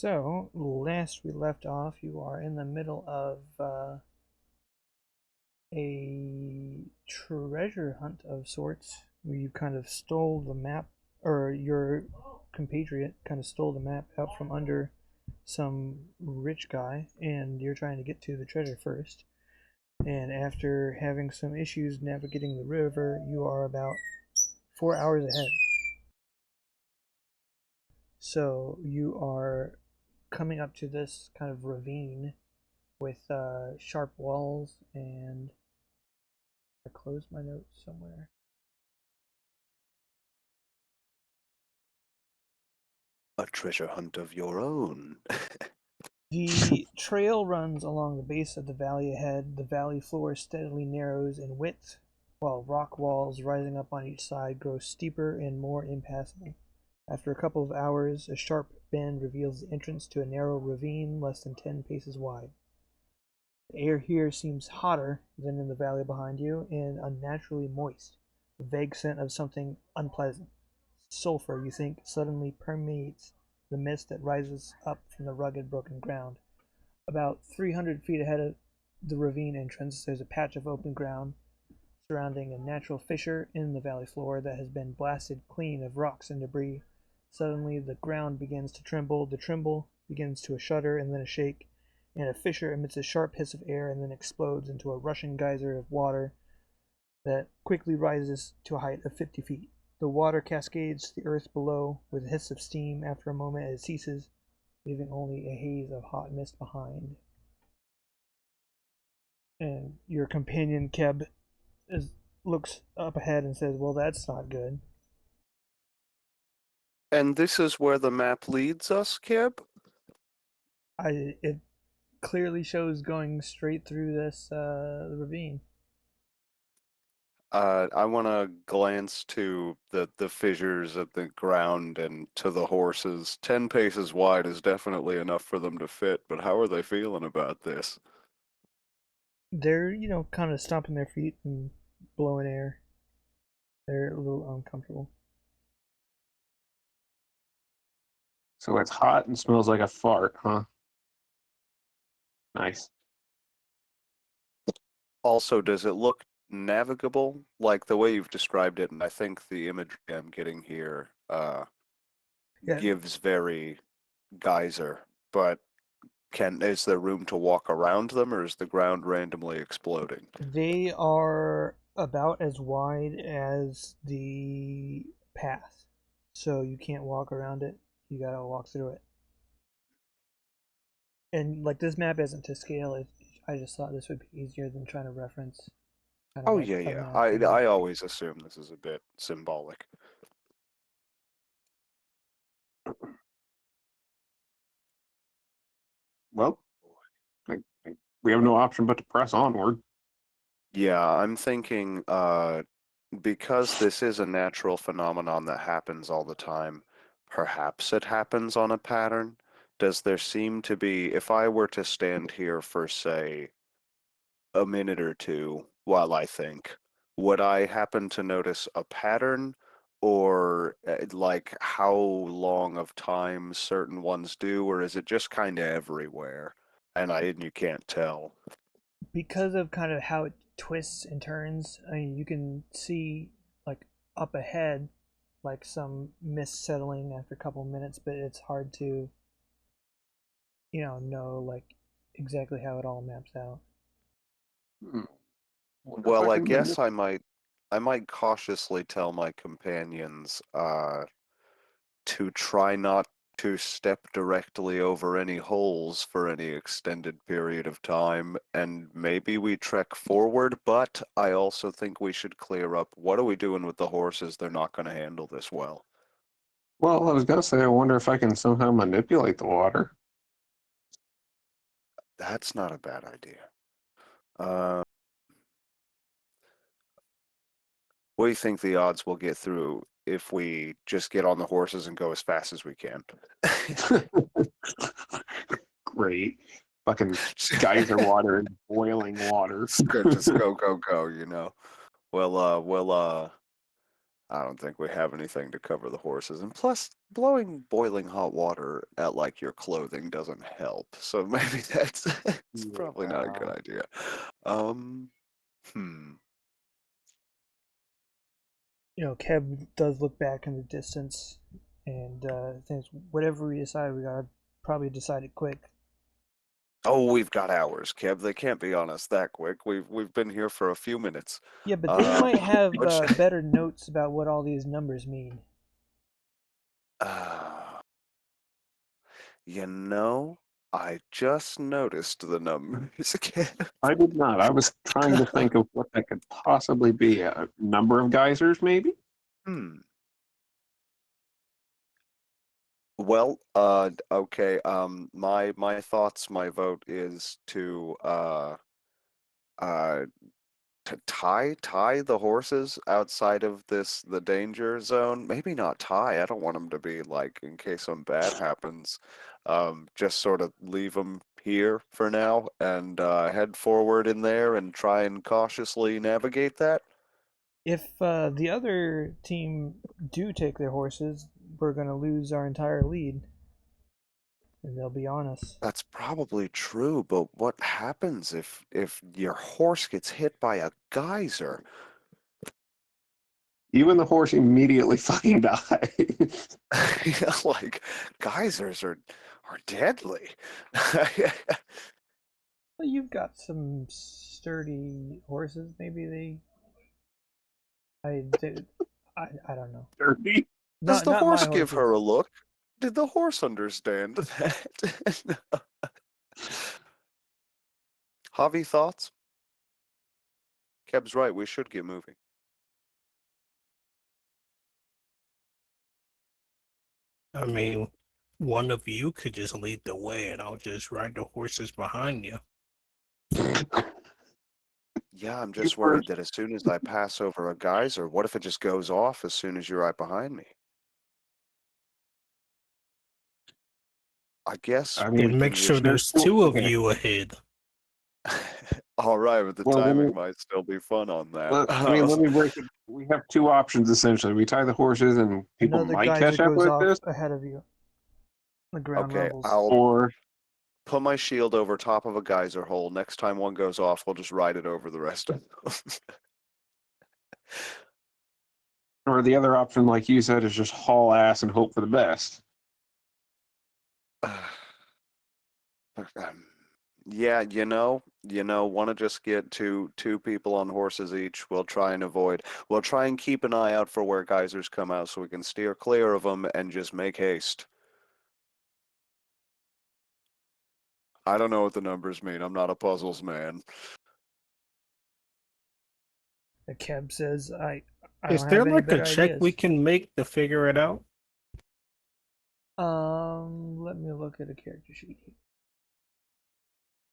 So, last we left off, you are in the middle of a treasure hunt of sorts, where you kind of stole the map, or your compatriot kind of stole the map out from under some rich guy, and you're trying to get to the treasure first. And after having some issues navigating the river, you are about 4 hours ahead. So, you are coming up to this kind of ravine with sharp walls, and I closed my notes somewhere. A treasure hunt of your own. The trail runs along the base of the valley ahead. The valley floor steadily narrows in width, while rock walls rising up on each side grow steeper and more impassable. After a couple of hours, a sharp bend reveals the entrance to a narrow ravine less than 10 paces wide. The air here seems hotter than in the valley behind you, and unnaturally moist. A vague scent of something unpleasant. Sulfur, you think, suddenly permeates the mist that rises up from the rugged, broken ground. About 300 feet ahead of the ravine entrance, there's a patch of open ground surrounding a natural fissure in the valley floor that has been blasted clean of rocks and debris. Suddenly, the ground begins to tremble. The tremble begins to a shudder and then a shake, and a fissure emits a sharp hiss of air and then explodes into a rushing geyser of water that quickly rises to a height of 50 feet. The water cascades to the earth below with a hiss of steam. After a moment, it ceases, leaving only a haze of hot mist behind. And your companion Keb looks up ahead and says, "Well, that's not good." And this is where the map leads us, Kib? It clearly shows going straight through this ravine. I want to glance to the fissures of the ground and to the horses. 10 paces wide is definitely enough for them to fit, but how are they feeling about this? They're kind of stomping their feet and blowing air. They're a little uncomfortable. So it's hot and smells like a fart, huh? Nice. Also, does it look navigable? Like the way you've described it, and I think the imagery I'm getting here Yeah, gives very geyser, but is there room to walk around them, or is the ground randomly exploding? they are about as wide as the path, so you can't walk around it. You gotta walk through it. And like this map isn't to scale. I just thought this would be easier than trying to reference kind of Oh like yeah, a yeah. map. I always assume this is a bit symbolic. Well, we have no option but to press onward. Yeah, I'm thinking because this is a natural phenomenon that happens all the time, perhaps it happens on a pattern. Does there seem to be, if I were to stand here for, say, a minute or two while I think, would I happen to notice a pattern or like how long of time certain ones do, or is it just kind of everywhere and you can't tell? Because of kind of how it twists and turns. I mean, you can see like up ahead, like some mist settling after a couple of minutes, but it's hard to know like exactly how it all maps out. Hmm. Wonder if I Well, I can guess I might cautiously tell my companions to try not to step directly over any holes for any extended period of time, and maybe we trek forward, but I also think we should clear up what are we doing with the horses? They're not going to handle this well. Well, I was gonna say, I wonder if I can somehow manipulate the water. That's not a bad idea. Uh, what do you think the odds we'll get through if we just get on the horses and go as fast as we can? Great. Fucking geyser water and boiling water. Just go, go, go, you know. Well, I don't think we have anything to cover the horses. And plus, blowing boiling hot water at like your clothing doesn't help. So maybe that's it's probably not a good Yeah. idea. Um, hmm. Keb does look back in the distance and thinks whatever we decide, we gotta probably decide it quick. Oh, we've got hours, Kev. They can't be on us that quick. We've been here for a few minutes. Yeah, but they Uh, might have which, better notes about what all these numbers mean. uh, you know, I just noticed the numbers again. I did not. I was trying to think of what that could possibly be. A number of geysers, maybe? Hmm. Well, okay. My thoughts, my vote is uh, to tie the horses outside of the danger zone. Maybe not tie. I don't want them to be like in case something bad happens. Just sort of leave them here for now and head forward in there and try and cautiously navigate that. If the other team do take their horses, we're gonna lose our entire lead, and they'll be on us. That's probably true, but what happens if your horse gets hit by a geyser? You and the horse immediately fucking die. Like geysers are deadly. Well, you've got some sturdy horses. Maybe they, I don't know. Dirty. Does the Not my horse give horses. her a look? Did the horse understand that? Javi, thoughts? Keb's right, we should get moving. I mean, one of you could just lead the way and I'll just ride the horses behind you. Yeah, I'm You just worried first. that as soon as I pass over a geyser, what if it just goes off as soon as you're right behind me? I guess I we And mean, make can sure just. there's there's still two of okay. you ahead. All right, but the Well, timing might still be fun on that. let me break it. We have two options essentially. We tie the horses, and people Another might geyser catch up goes with off this, ahead of you. The ground Okay, rumbles. I'll or put my shield over top of a geyser hole. Next time one goes off, we'll just ride it over the rest of them. the other option, like you said, is just haul ass and hope for the best. Um, yeah, want to just get two people on horses each. We'll try and avoid. We'll try and keep an eye out for where geysers come out, so we can steer clear of them and just make haste. I don't know what the numbers mean. I'm not a puzzles man. The Keb says, I Is don't there have any like a better check we ideas. can make to figure it out? Let me look at a character sheet here.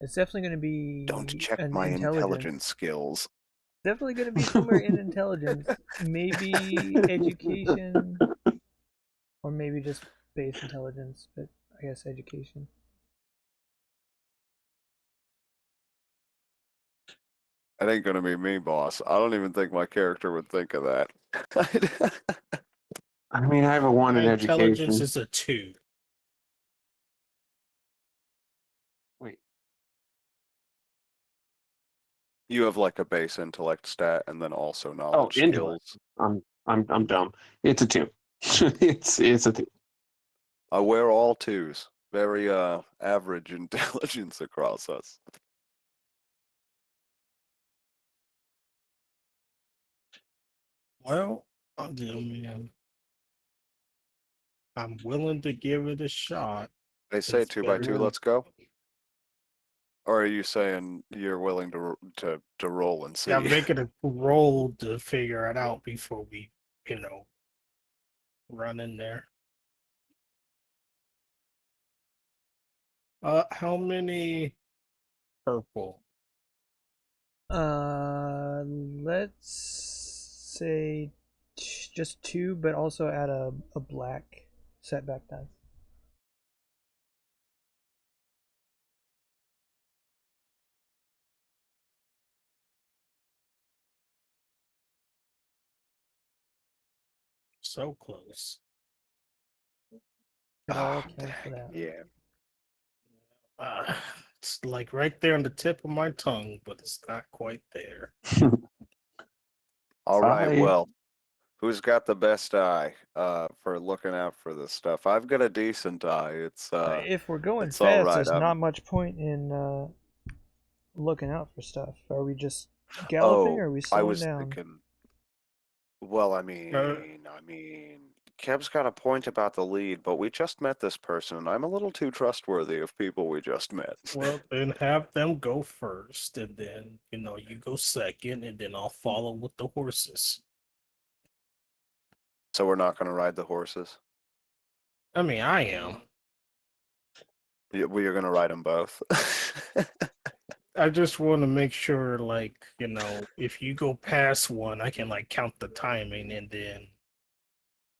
It's definitely going to Don't be check an my intelligence. intelligence skills. Definitely going to be somewhere in intelligence. Maybe education, or maybe just base intelligence, but I guess education. It ain't gonna be me, boss. I don't even think my character would think of that. I mean, I have a one My in intelligence education. is a 2. Wait, You have like a base intellect stat and then also oh, knowledge intellect. skills. I'm dumb. It's a two. it's a two. We're all twos. Very average intelligence across us. Well, I mean, I'm willing to give it a shot. They say It's 2x2, better. let's go. Or are you saying you're willing to roll and Yeah, I'm see? making a roll to figure it out before we, run in there. How many purple? Let's say just two, but also add a black setback die. So close. It all Ah, counts for dang, that. yeah. It's like right there on the tip of my tongue, but it's not quite there. All right, I well, who's got the best eye for looking out for this stuff? I've got a decent eye. If we're going It's all fast, right. there's not much point in looking out for stuff. Are we just galloping Oh, or are we I slowing was down? thinking. Well, Uh, Kev's got a point about the lead, but we just met this person, and I'm a little too trustworthy of people we just met. well, then have them go first, and then you go second, and then I'll follow with the horses. So we're not going to ride the horses. I mean, I am. We are going to ride them both. I just want to make sure, like, if you go past one, I can like count the timing, and then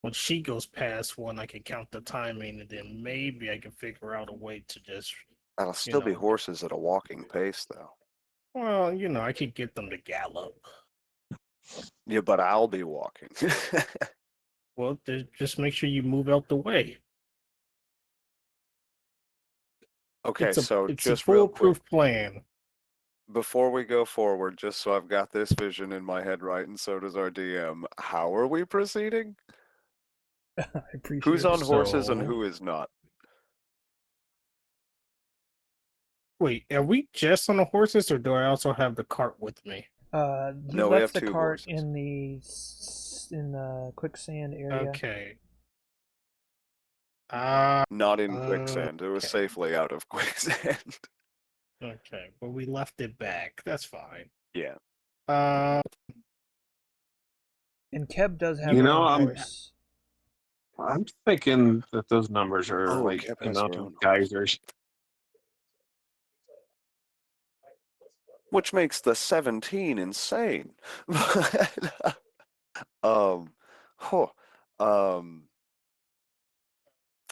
when she goes past one, I can count the timing, and then maybe I can figure out a way to just, That'll you still be know, horses at a walking pace, though. well, I could get them to gallop. Yeah, but I'll be walking. Well, just make sure you move out the way. Okay, It's a so it's a just real quick, foolproof plan. before we go forward, just so I've got this vision in my head right, and so does our DM, how are we proceeding? I appreciate Who's it. on horses and So, who is not? wait, are we just on the horses, or do I also have the cart with me? You No, we have left the two cart horses. in the quicksand area. Okay. Not in quicksand. It was Okay. safely out of quicksand. Okay, but we left it back. That's fine. Yeah. Uh, And Keb does have you her know, own I'm horse. I'm thinking that those numbers are Oh, like Kep the has amount her of own horse. geysers. Which makes the 17 insane. um, huh. Um,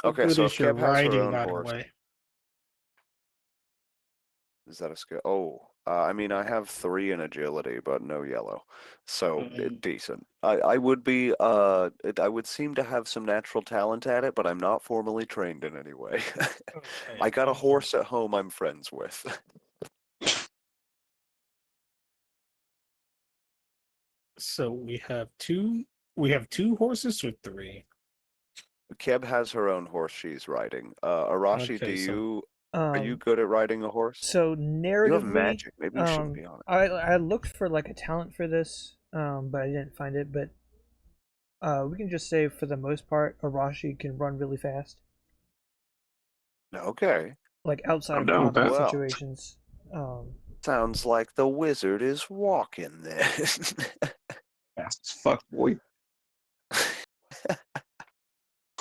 how okay, good so if is your Keb has her riding, own by the horse, way? is that a skill? Oh, I have 3 in agility, but no yellow, so decent. I would be I would seem to have some natural talent at it, but I'm not formally trained in any way. I Okay. got a horse at home I'm friends with. So we have two. We have two horses or three. Keb has her own horse she's riding. Arashi, Okay, so are you Um, good at riding a horse? so You have narratively, magic. Maybe you shouldn't be on it. I looked for like a talent for this, but I didn't find it. But we can just say for the most part, Arashi can run really fast, Okay. like outside I'm of down with combat that. Well, situations. Um, sounds like the wizard is walking then. Fast as fuck, boy.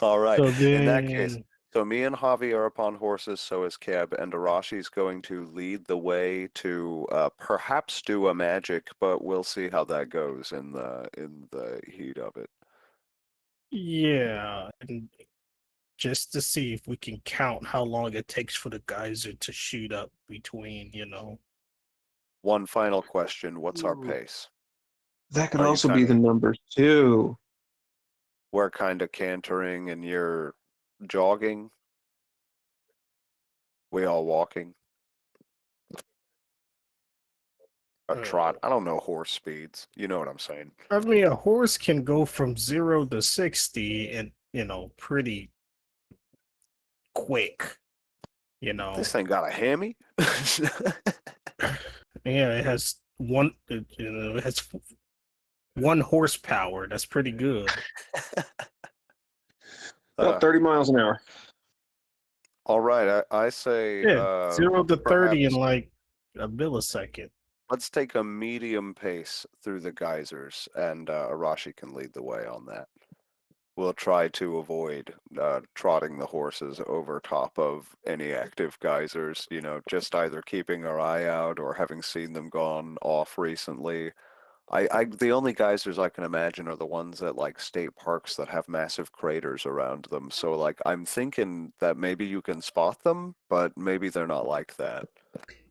All right. so In that case, then so me and Javi are upon horses, so is Keb, and Arashi's going to lead the way to perhaps do a magic, but we'll see how that goes in the heat of it. yeah, and just to see if we can count how long it takes for the geyser to shoot up between. One final question, what's our Ooh. pace? That could Are you also be kind the of number two. we're kind of cantering and you're jogging? We all walking? A trot? I don't know horse speeds. You know what I'm saying. I mean, a horse can go from 0 to 60 and pretty quick. This thing got a hammy? Yeah, it has it has 1 horsepower. That's pretty good. About 30 miles an hour. All right, I say Yeah, 0 to 30 in perhaps like a millisecond. let's take a medium pace through the geysers, and Arashi can lead the way on that. We'll try to avoid trotting the horses over top of any active geysers, just either keeping our eye out or having seen them gone off recently. The only geysers I can imagine are the ones at like state parks that have massive craters around them. So like I'm thinking that maybe you can spot them, but maybe they're not like that.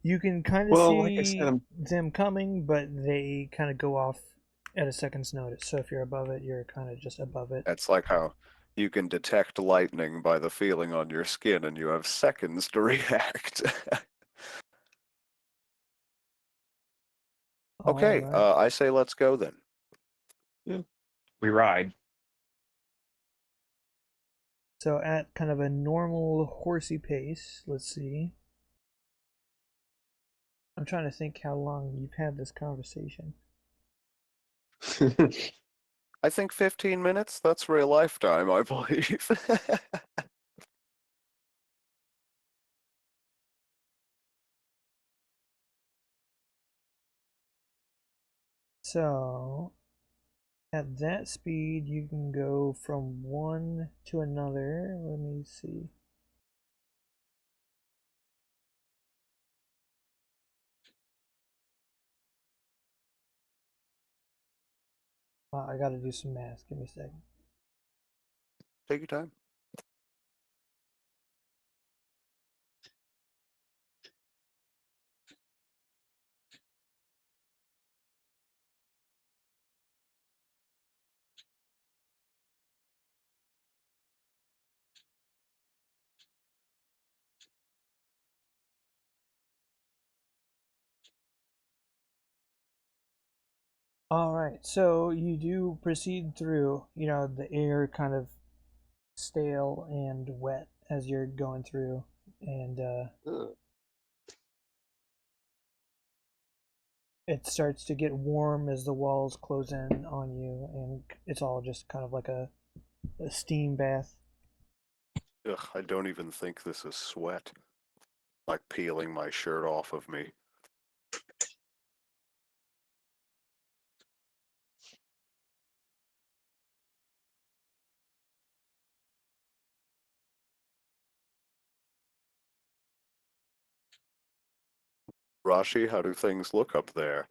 you can kind of Well, like I said, see them coming, but they kind of go off at a second's notice. So if you're above it, you're kind of just above it. It's like how you can detect lightning by the feeling on your skin, and you have seconds to react. All Okay, right. I say let's go then. We ride. So at kind of a normal horsey pace, let's see. I'm trying to think how long you've had this conversation. I think 15 minutes, that's real lifetime, I believe. So at that speed, you can go from one to another. Let me see. I got to do some math. Give me a second. Take your time. All right. So you do proceed through. The air kind of stale and wet as you're going through, and it starts to get warm as the walls close in on you, and it's all just kind of like a steam bath. Ugh, I don't even think this is sweat. Like peeling my shirt off of me. Rashi, how do things look up there?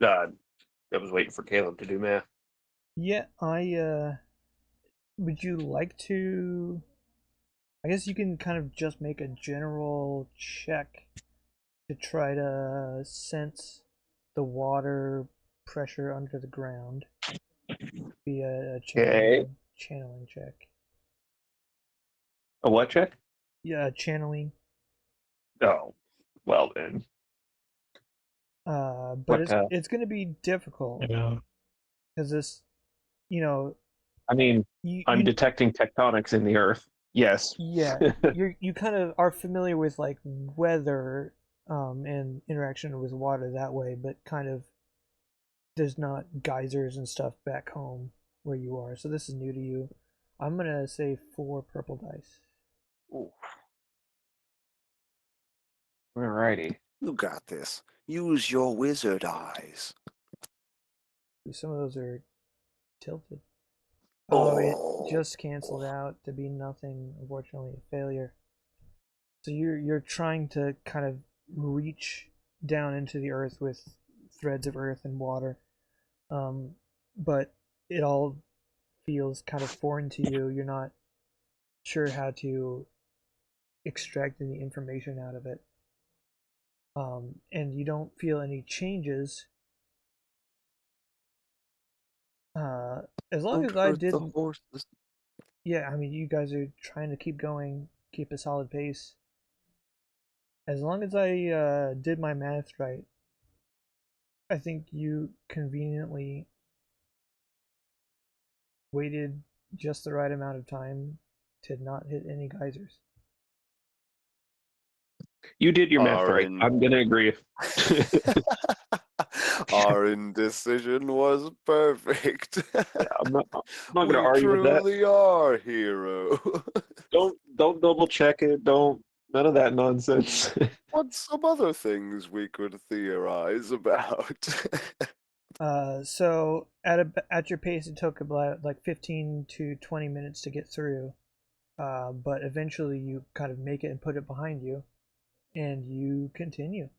I was waiting for Caleb to do math. Yeah, would you like to? I guess you can kind of just make a general check to try to sense the water pressure under the ground via a Okay. channeling check. A what check? Yeah, channeling. Oh, well then. But What? it's going to be difficult Yeah. because this, you know, I mean, I'm you detecting tectonics in the Earth. Yes. yeah, you kind of are familiar with like weather, and interaction with water that way, but kind of there's not geysers and stuff back home where you are. So this is new to you. I'm gonna say 4 purple dice. Ooh. Alrighty. You got this. Use your wizard eyes. Some of those are tilted. Oh, it Oh. just canceled out to be nothing. Unfortunately, a failure. So you're trying to kind of reach down into the earth with threads of earth and water, um, but it all feels kind of foreign to you. You're not sure how to extract any information out of it, and you don't feel any changes. Uh, as long Don't as I hurt the didn't, horses. yeah, I mean, you guys are trying to keep going, keep a solid pace. As long as I did my math right, I think you conveniently waited just the right amount of time to not hit any geysers. You did your math Our right. in I'm gonna agree. Our indecision was perfect. I'm not gonna We argue with that. truly are hero. Don't double check it. Don't none of that nonsense. What's some other things we could theorize about? So at your pace, it took about like 15 to 20 minutes to get through, but eventually you kind of make it and put it behind you, and you continue.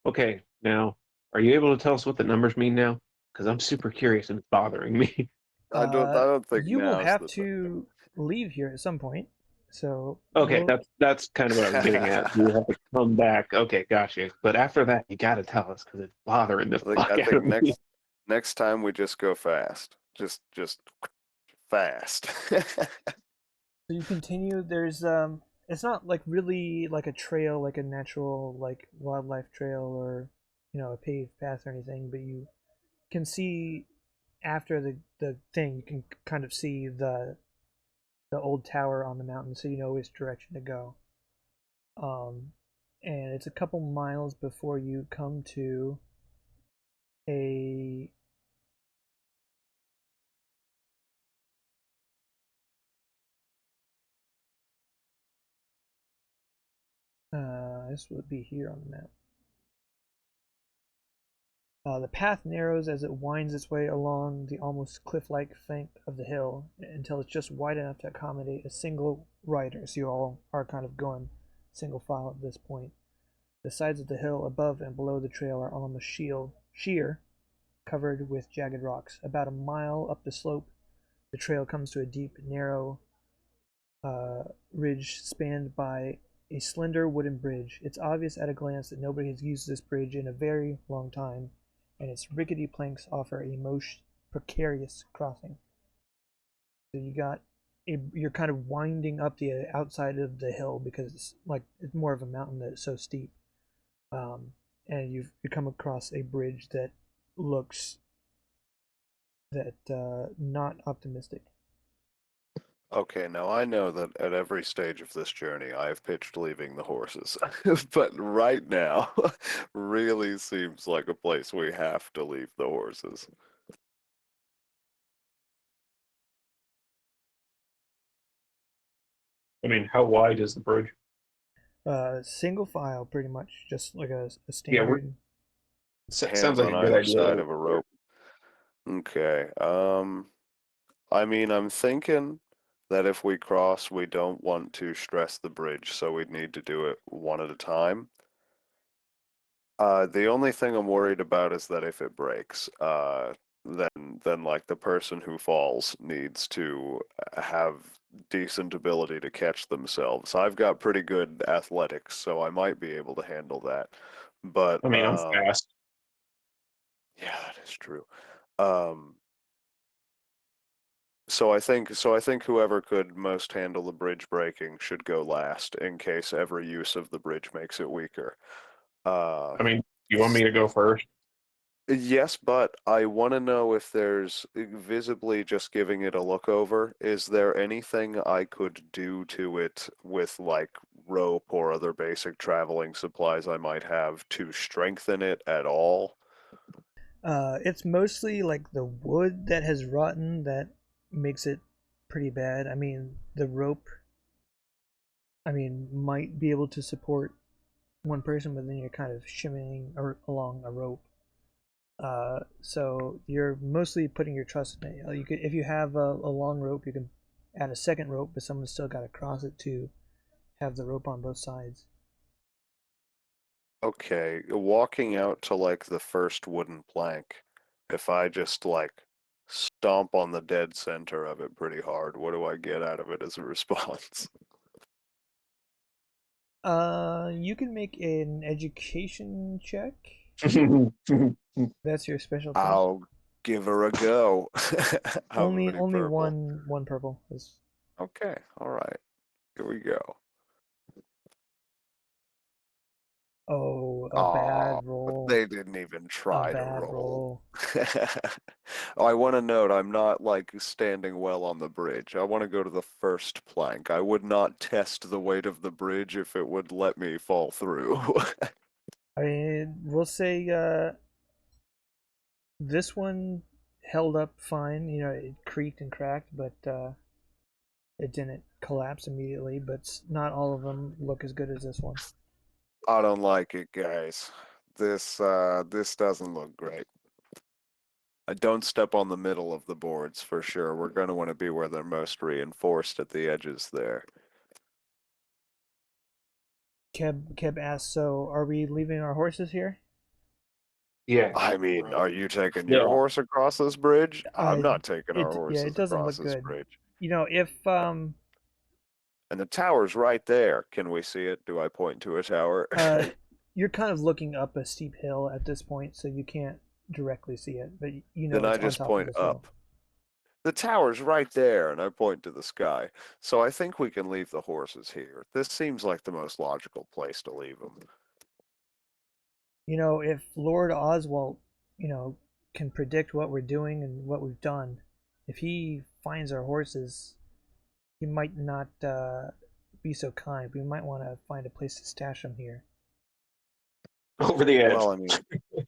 Okay, now are you able to tell us what the numbers mean now? Because I'm super curious and it's bothering me. I don't think You will now's have the time. to leave here at some point, So Okay, that's kind of what I was getting at. You have to come back. Okay, gotcha. But after that, you got to tell us because it's bothering the fuck I out think of me. next time we just go fast. Just fast. so you continue. There's it's not like really like a trail, like a natural like wildlife trail or a paved path or anything, but you can see after the thing, you can kind of see the old tower on the mountain, so you know which direction to go. Um, and it's a couple miles before you come to a this would be here on the map. The path narrows as it winds its way along the almost cliff-like flank of the hill until it's just wide enough to accommodate a single rider. So you all are kind of going single file at this point. The sides of the hill above and below the trail are almost sheer, covered with jagged rocks. About a mile up the slope, the trail comes to a deep, narrow ridge spanned by a slender wooden bridge. It's obvious at a glance that nobody has used this bridge in a very long time, and its rickety planks offer a most precarious crossing. So you're kind of winding up the outside of the hill because it's more of a mountain that is so steep, and you come across a bridge that looks not optimistic. Okay, now I know that at every stage of this journey I have pitched leaving the horses, but right now really seems like a place we have to leave the horses. I mean, how wide is the bridge? Single file, pretty much, just like a Yeah, standard. sounds Hands like on a good either idea. side of a rope. Okay, I mean, I'm thinking that if we cross, we don't want to stress the bridge, so we'd need to do it one at a time. The only thing I'm worried about is that if it breaks, then like the person who falls needs to have decent ability to catch themselves. I've got pretty good athletics, so I might be able to handle that. But I mean, I'm fast. yeah, that is true. Um, so I think whoever could most handle the bridge breaking should go last in case every use of the bridge makes it weaker. Uh, I mean, you want me to go first? Yes, but I want to know if there's visibly just giving it a look over. Is there anything I could do to it with like rope or other basic traveling supplies I might have to strengthen it at all? It's mostly like the wood that has rotten that makes it pretty bad. I mean, the rope, might be able to support one person, but then you're kind of shimmying along a rope. So you're mostly putting your trust in it. You could, if you have a long rope, you can add a second rope, but someone's still got to cross it to have the rope on both sides. Okay, walking out to like the first wooden plank, if I just like stomp on the dead center of it pretty hard, what do I get out of it as a response? You can make an education check. That's your specialty. I'll give her a go. How Only many only purple? one purple is. Okay, all right. Here we go. Oh, a Oh, bad roll. they didn't even A try to bad roll. roll. Oh, I want to note I'm not like standing well on the bridge. I want to go to the first plank. I would not test the weight of the bridge if it would let me fall through. We'll say this one held up fine. It creaked and cracked, but it didn't collapse immediately. But not all of them look as good as this one. I don't like it, guys. This doesn't look great. I don't step on the middle of the boards for sure. We're going to want to be where they're most reinforced at the edges there. Keb asks, "So are we leaving our horses here?" Yeah. I mean, are you taking your Yeah. horse across this bridge? I'm Uh, not taking our it horses doesn't across look this good. bridge. If And the tower's right there. Can we see it? Do I point to a tower? You're kind of looking up a steep hill at this point, so you can't directly see it, but you know Then I it's on just top of point this hill. up. The tower's right there, and I point to the sky. So I think we can leave the horses here. This seems like the most logical place to leave them. You know, if Lord Oswald, you know, can predict what we're doing and what we've done, if he finds our horses, he might not be so kind. We might want to find a place to stash them here. Over the edge. Well, I mean,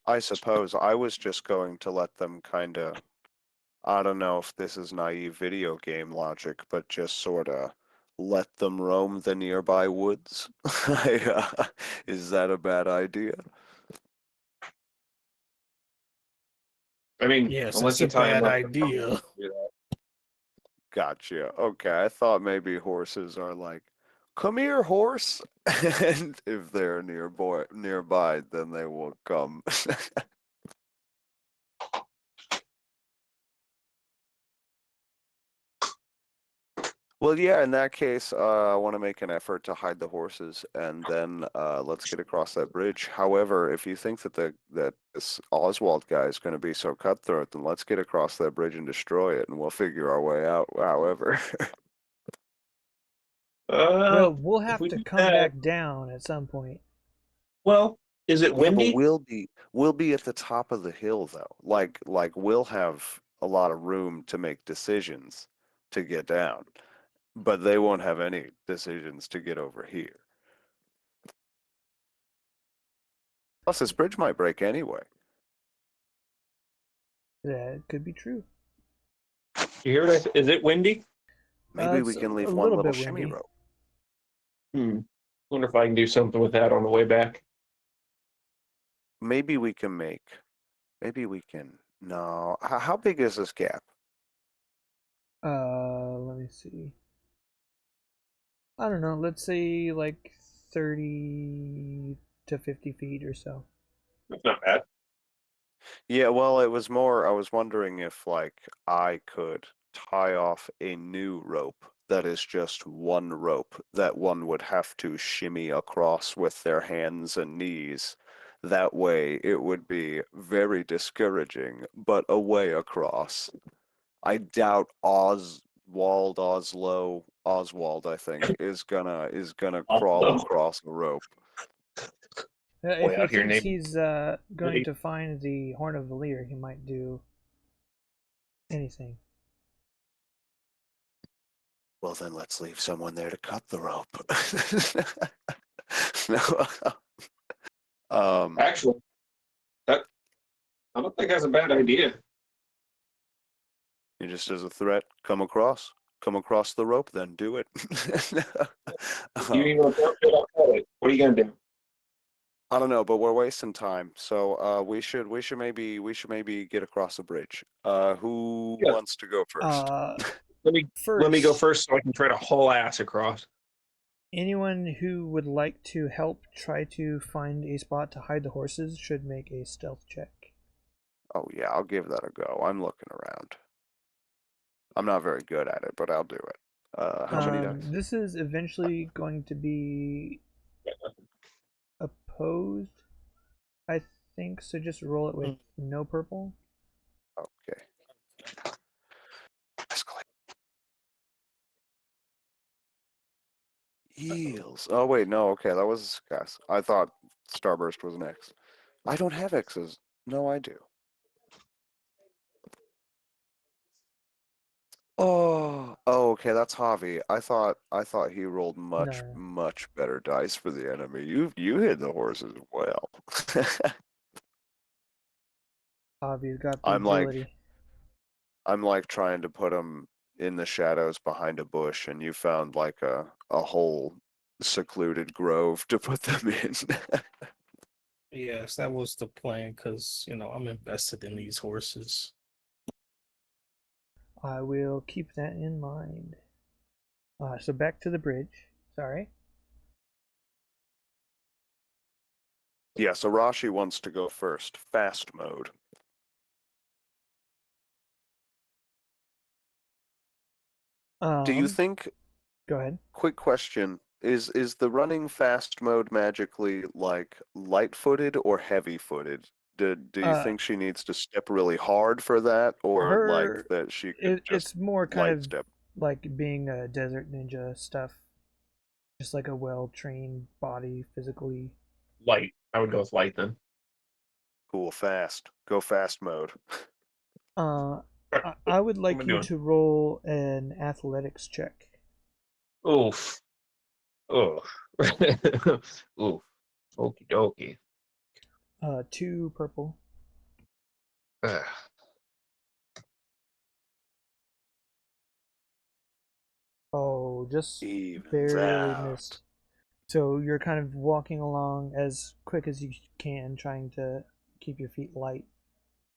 I suppose I was just going to let them kind of, I don't know if this is naive video game logic, but just sort of let them roam the nearby woods. Is that a bad idea? I mean, Yes, unless that's you a tie them bad up. idea. Gotcha. Okay, I thought maybe horses are like, come here, horse. And if they're nearby, then they will come. Well, yeah, in that case, I want to make an effort to hide the horses, and then let's get across that bridge. However, if you think that this Oswald guy is going to be so cutthroat, then let's get across that bridge and destroy it, and we'll figure our way out. However, Well, we'll If have we to do come that, back down at some point. well, is it yeah, but windy? we'll be at the top of the hill though. Like we'll have a lot of room to make decisions to get down, but they won't have any decisions to get over here. Plus, this bridge might break anyway. That could be true. You hear what Is it windy? Maybe we It's can a leave one little little bit shimmy windy. rope. Wonder if I can do something with that on the way back. Maybe we can make. Maybe we can. No. How big is this gap? Let me see. I don't know. Let's say like 30 to 50 feet or so. That's not bad. Yeah, well, it was more, I was wondering if, like, I could tie off a new rope that is just one rope that one would have to shimmy across with their hands and knees. That way, it would be very discouraging, but a way across. I doubt Oswald, I think, is gonna crawl Also, across a rope. way If he out here, thinks neighbor. he's going to find the Horn of Valir, he might do anything. Well, then let's leave someone there to cut the rope. No. Actually, that I don't think that's a bad idea. Just as a threat, come across the rope, then do it. You um, ain't gonna cut it. What are you gonna do? I don't know, but we're wasting time. So we should maybe get across the bridge. Who Yeah, wants to go first? Uh, let me go First, first so I can try to haul ass across. anyone who would like to help try to find a spot to hide the horses should make a stealth check. Oh yeah, I'll give that a go. I'm looking around. I'm not very good at it, but I'll do it. How many dice? This is eventually going to be opposed, I think, so just roll it with no purple. Okay. Escalate. Eels. Oh wait, no. Okay, that was a success. I thought Starburst was an X. I don't have X's. No, I do. Oh, okay, that's Javi. I thought he rolled much, No, much better dice for the enemy. You hit the horses well. Javi's got the I'm like agility. I'm like trying to put them in the shadows behind a bush, and you found like a whole secluded grove to put them in. Yes, that was the plan because, I'm invested in these horses. I will keep that in mind. So back to the bridge. Sorry. Yeah, so Rashi wants to go first. Fast mode. Do you Um, think Go ahead. Quick question. Is the running fast mode magically like light-footed or heavy-footed? Do you Uh, think she needs to step really hard for that, or like her that she could just it's more kind light of step? like being a desert ninja stuff, just like a well trained body physically. Light. I would go with light then. Cool, fast. Go fast mode. I would What am I like you doing? to roll an athletics check. Oof. Oh. Oof. Okie dokie. 2 purple. Ugh. Oh, just Evens barely out. missed. So you're kind of walking along as quick as you can, trying to keep your feet light,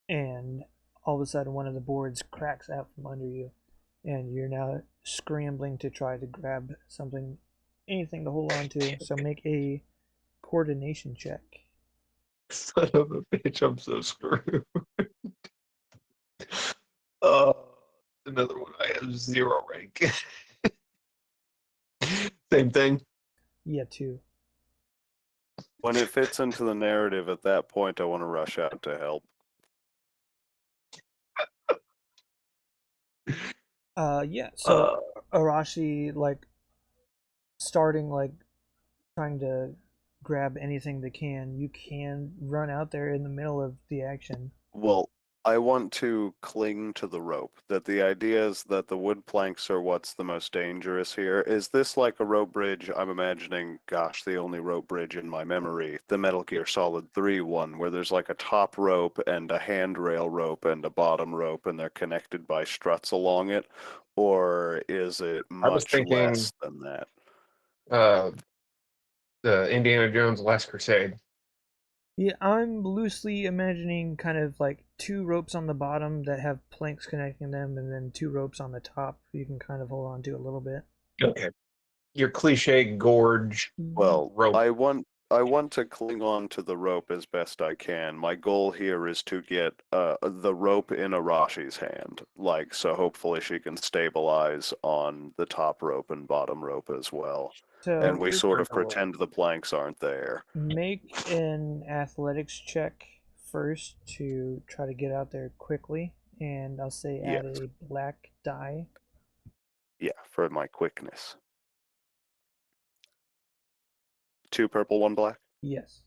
and all of a sudden one of the boards cracks out from under you, and you're now scrambling to try to grab something, anything to hold on to. So make a coordination check. Son of a bitch, I'm so screwed. Uh, another one. I have 0 rank. Same thing. Yeah, 2. When it fits into the narrative at that point, I want to rush out to help. Yeah. Uh, So Arashi, like, starting, like, trying to grab anything they can, you can run out there in the middle of the action. Well, I want to cling to the rope. That the idea is that the wood planks are what's the most dangerous here. Is this like a rope bridge? I'm imagining, gosh, the only rope bridge in my memory, the Metal Gear Solid 3 one, where there's like a top rope and a handrail rope and a bottom rope, and they're connected by struts along it? Or is it I was much thinking less than that? uh, the Indiana Jones Last Crusade. Yeah, I'm loosely imagining kind of like 2 ropes on the bottom that have planks connecting them, and then 2 ropes on the top you can kind of hold on to a little bit. Okay. Your cliche gorge Well, rope. I want to cling on to the rope as best I can. My goal here is to get the rope in Arashi's hand. Like, so hopefully she can stabilize on the top rope and bottom rope as well. And So we sort of pretend the planks aren't there. make an athletics check first to try to get out there quickly, and I'll say Yeah, add a black die. yeah, for my quickness. 2 purple, 1 black? Yes.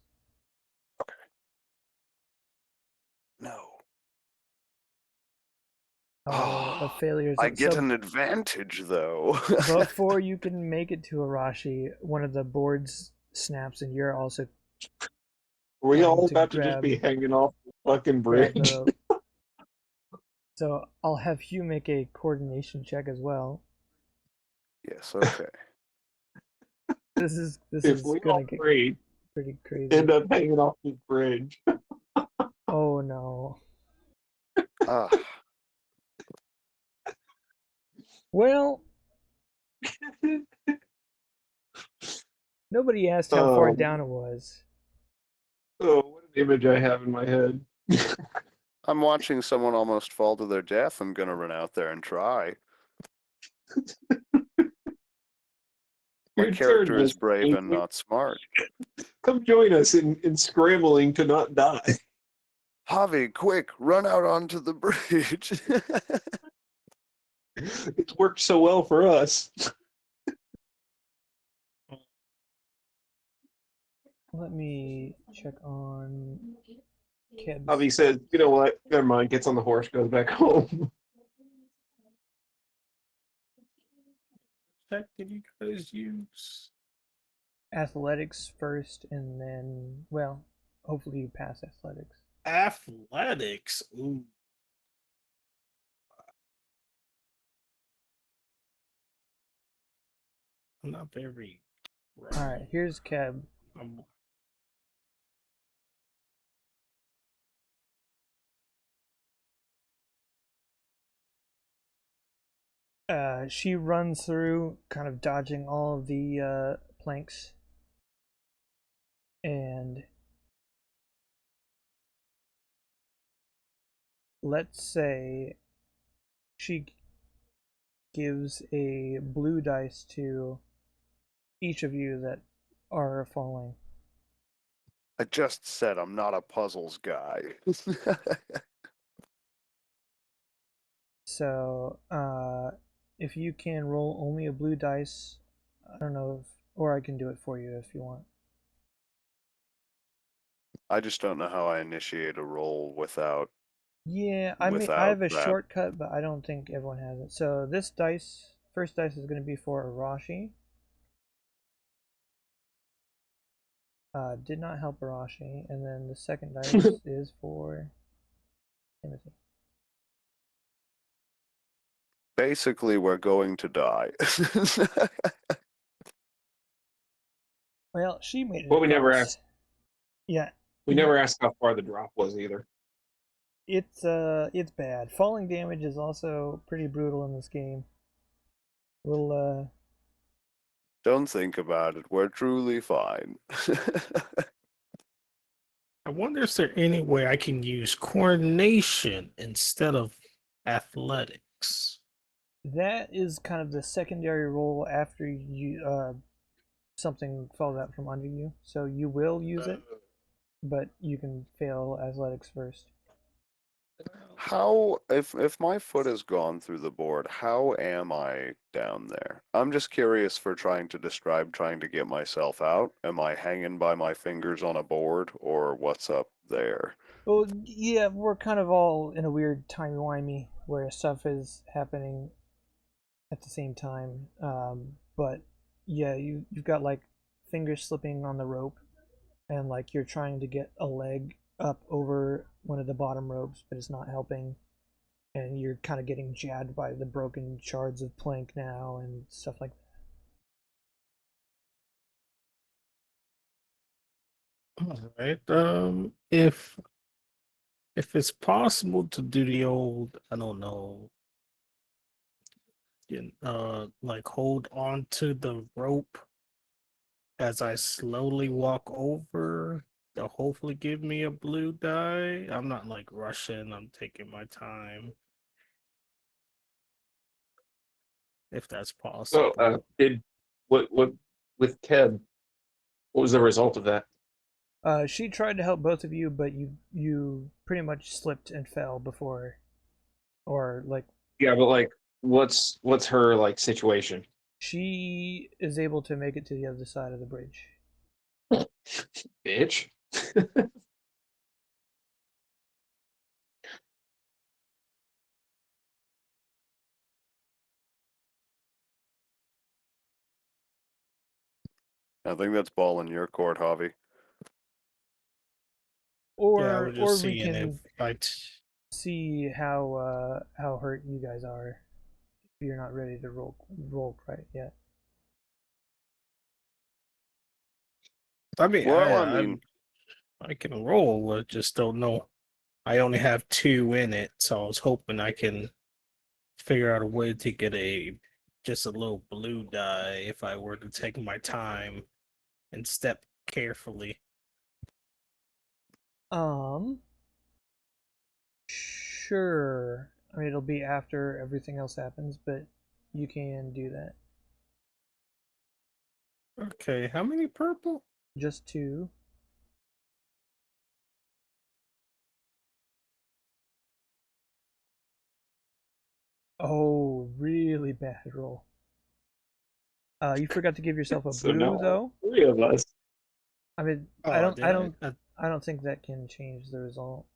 Okay. No. Oh, a Oh, failure. I get So an advantage though. before you can make it to Arashi, one of the boards snaps, and you're also Are we trying all to about to just be hanging off the fucking grab the bridge? rope. So I'll have you make a coordination check as well. Yes, okay. This If is we gonna all get three pretty crazy. end up hanging off the bridge. Oh no. Ah, Well, nobody asked how far Um, down it was. oh, what an image I have in my head. I'm watching someone almost fall to their death. I'm gonna run out there and try. My Your turn, character is Miss brave and Blinky. not smart. Come join us in scrambling to not die. Javi, quick, run out onto the bridge. It's worked so well for us. Let me check on Keb's Javi says, you know what? Never mind. Gets on the horse, goes back home. Check did you guys use? athletics first, and then, well, hopefully you pass athletics. Athletics. Ooh. I'm not very right. All right, here's Keb. I'm She runs through, kind of dodging all of the planks, and let's say she gives a blue dice to each of you that are falling. I just said I'm not a puzzles guy. So, if you can roll only a blue dice, I don't know if, or I can do it for you if you want. I just don't know how I initiate a roll without Yeah, I without have a that. shortcut, but I don't think everyone has it. So this dice, first dice is going to be for Arashi. Did not help Arashi, and then the second dice is for Timothy. Basically, we're going to die. Well, she made it Well, we never across. asked. Yeah, We never asked how far the drop was either. it's bad. Falling damage is also pretty brutal in this game. We'll Don't think about it. We're truly fine. I wonder if there any way I can use coordination instead of athletics. that is kind of the secondary roll after you something falls out from under you. So you will use it, but you can fail athletics first. How, if my foot has gone through the board, how am I down there? I'm just curious for trying to describe trying to get myself out. Am I hanging by my fingers on a board, or what's up there? Well, yeah, we're kind of all in a weird timey-wimey where stuff is happening at the same time. But yeah, you've got like fingers slipping on the rope, and like you're trying to get a leg up over one of the bottom ropes, but it's not helping. And you're kind of getting jabbed by the broken shards of plank now and stuff like All right. If it's possible to do the old, I don't know, like hold on to the rope as I slowly walk over, they'll hopefully give me a blue die. I'm not like rushing, I'm taking my time. If that's So, possible. did what with Keb? What was the result of that? that. She tried to help both of you, but you pretty much slipped and fell before, or like Yeah, but like, what's her like situation? she is able to make it to the other side of the bridge. Bitch. I think that's ball in your court, Javi. Yeah, I was Or just we seeing if can I see how hurt you guys are if you're not ready to roll right yet. I mean Well, I I mean, I can roll, I just don't know. I only have two in it, so I was hoping I can figure out a way to get a just a little blue die if I were to take my time and step carefully. Um, sure. I mean, it'll be after everything else happens, but you can do that. Okay, how many purple? Just two. Oh, really bad roll. You forgot to give yourself a So blue now all though. three of us. I mean, Oh, did I? I don't think that can change the result.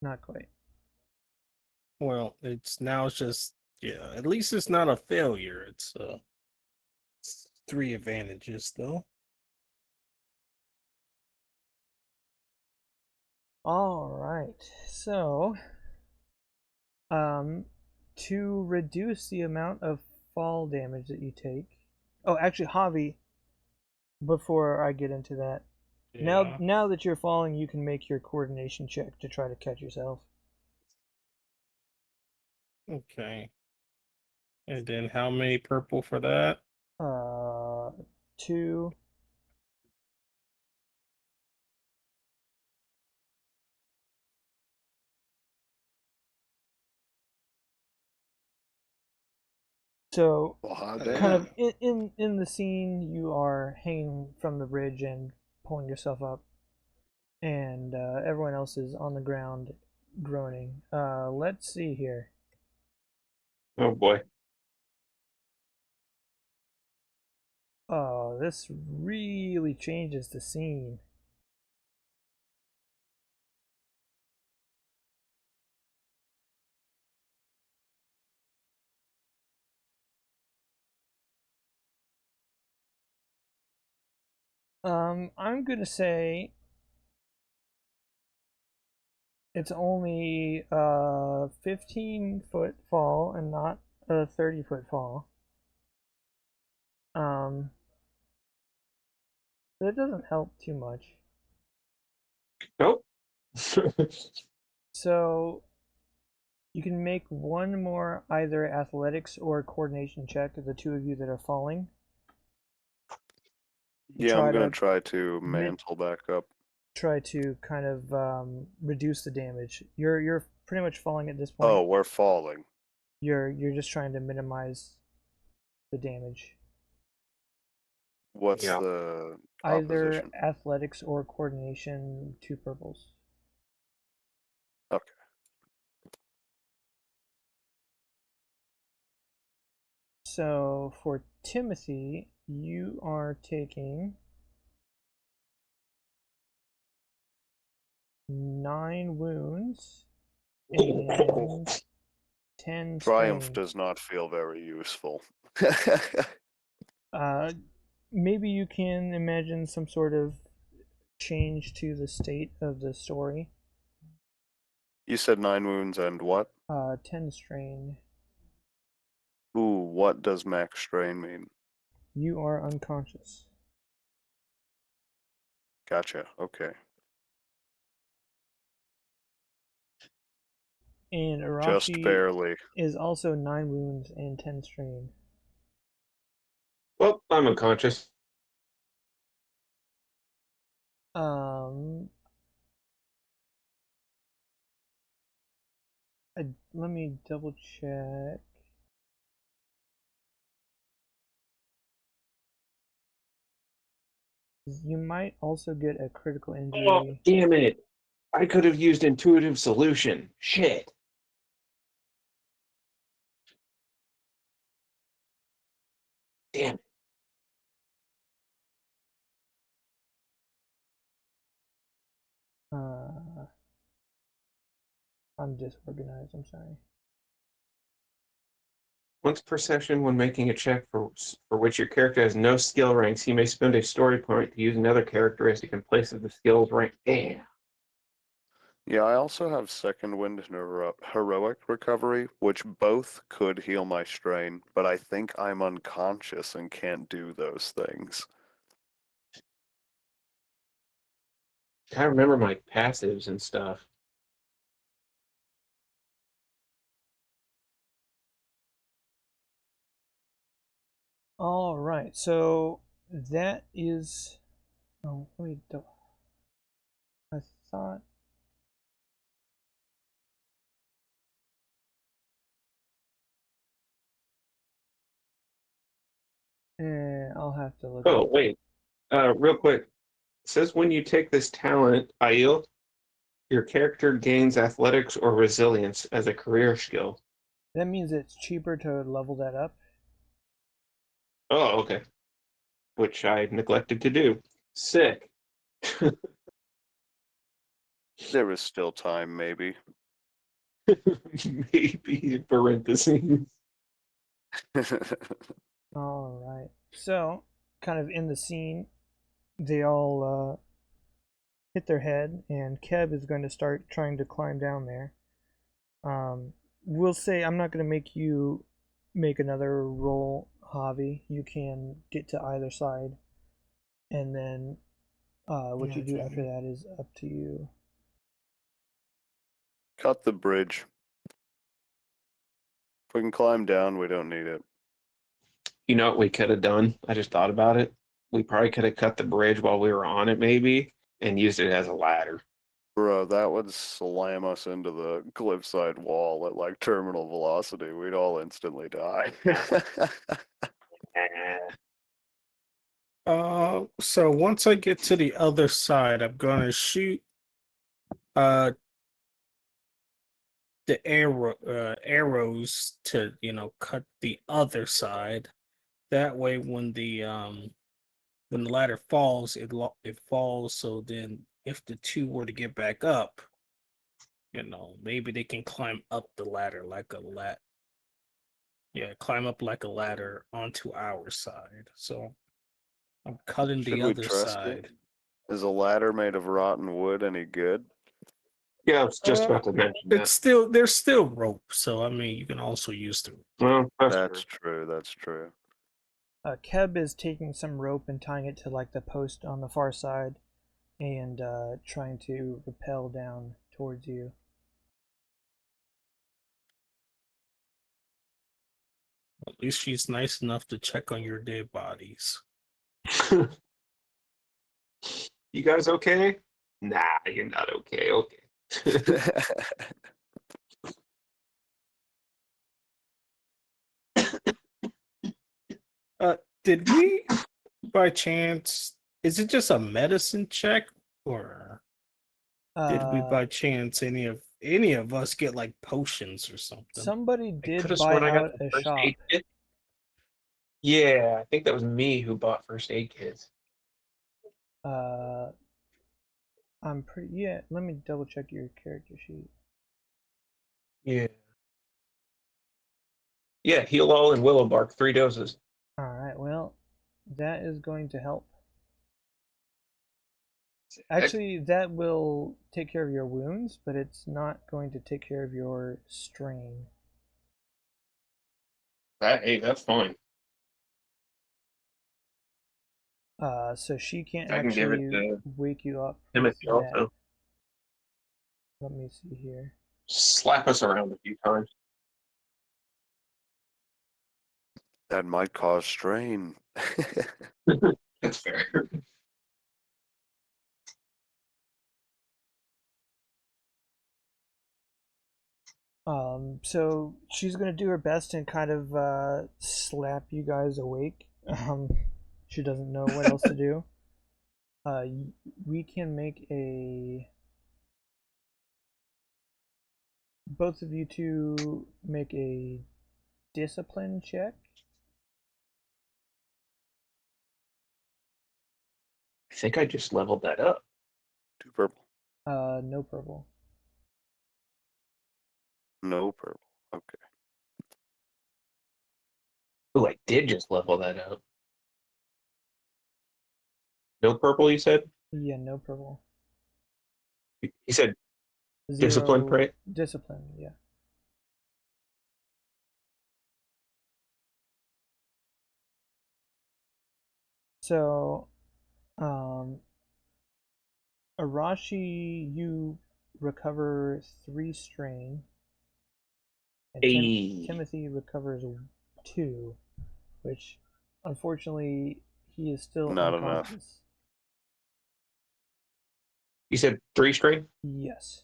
Not quite. Well, it's just yeah. At least it's not a failure. It's three advantages though. All right. So, um, to reduce the amount of fall damage that you take. Oh, actually, Javi, before I get into that, Yeah. now that you're falling, you can make your coordination check to try to catch yourself. Okay. And then how many purple for that? Uh, two. So, Well, hot kind of damn. in the scene, you are hanging from the bridge and pulling yourself up, and everyone else is on the ground groaning. Let's see here. Oh boy. Oh, this really changes the scene. I'm gonna say it's only a 15-foot fall and not a 30-foot fall. But it doesn't help too much. Nope. So you can make one more either athletics or coordination check, the two of you that are falling. Yeah, I'm gonna To try to mantle back up. try to kind of reduce the damage. You're pretty much falling at this Oh, point. we're falling. You're just trying to minimize the damage. What's Yeah. the Either opposition? athletics or coordination, 2 purples. Okay. So for Timothy, you are taking 9 wounds and 10 Triumph strain. does not feel very useful. Uh, maybe you can imagine some sort of change to the state of the story. You said 9 wounds and what? 10 strain. Ooh, what does max strain mean? You are unconscious. Gotcha, okay. And Just Arashi barely. is also 9 wounds and 10 strain. Well, I'm unconscious. Um, let me double check. You might also get a critical Oh, injury. damn it. I could have used intuitive solution. Shit. Damn it. Uh, I'm disorganized. I'm sorry. Once per session, when making a check for which your character has no skill ranks, you may spend a story point to use another characteristic in place of the skill's rank. Damn. Yeah, I also have second wind and heroic recovery, which both could heal my strain, but I think I'm unconscious and can't do those things. I remember my passives and stuff. All right. So that is. Oh, wait. I thought. I'll have to look at Oh, it. wait. Real quick. It says when you take this talent, Aiel, your character gains athletics or resilience as a career skill. That means it's cheaper to level that up. Oh, okay. Which I neglected to do. Sick. There is still time, maybe. Maybe parentheses. All right. So, kind of in the scene, they all hit their head, and Keb is going to start trying to climb down there. We'll say I'm not going to make you make another roll, Javi. You can get to either side, and then what you do after that is up to you. Cut the bridge. If we can climb down, we don't need it. You know what we could have done? I just thought about it. We probably could have cut the bridge while we were on it, maybe, and used it as a ladder. Bro, that would slam us into the cliffside wall at like terminal velocity. We'd all instantly die. So once I get to the other side, I'm gonna shoot the arrows to cut the other side. That way, when the ladder falls, it falls. So then, if the two were to get back up, maybe they can climb up the ladder like a climb up like a ladder onto our side. So I'm cutting Should the we other trust you? side. Is a ladder made of rotten wood any good? Yeah, I was just Uh, about to mention it's that. still there's still rope, so I mean you can also use the rope. Well, that's That's true. true, that's true. Keb is taking some rope and tying it to like the post on the far side, and trying to rappel down towards you. At least she's nice enough to check on your dead bodies. You guys okay? Nah, you're not okay. Okay. Did we by chance? Is it just a medicine check, or did we Uh, by chance any of us get like potions or something? somebody I could did have buy sworn I got out the a first shop. aid kit. Yeah, I think that was me who bought first aid kits. Uh, I'm pretty. Yeah, let me double check your character sheet. Yeah. Yeah, heal all and willow bark, 3 doses. All right. Well, that is going to help. Heck, Actually, that will take care of your wounds, but it's not going to take care of your strain. hey, that's fine. So she can't I can give it actually to wake you up with Timothy that. also. Let me see here. Slap us around a few times. That might cause strain. That's fair. So she's gonna do her best and kind of slap you guys awake. She doesn't know what else to do. Uh, we can make a both of you two make a discipline check. I think I just leveled that up. 2 purple. No purple. No purple. Okay. Oh, I did just level that up. No purple, you said? Yeah, no purple. He said discipline, Zero right? discipline. Yeah. So, um, Arashi, you recover 3 strain, and Hey. Timothy recovers 2, which unfortunately he is still Not enough. unconscious. You said 3 strain? Yes.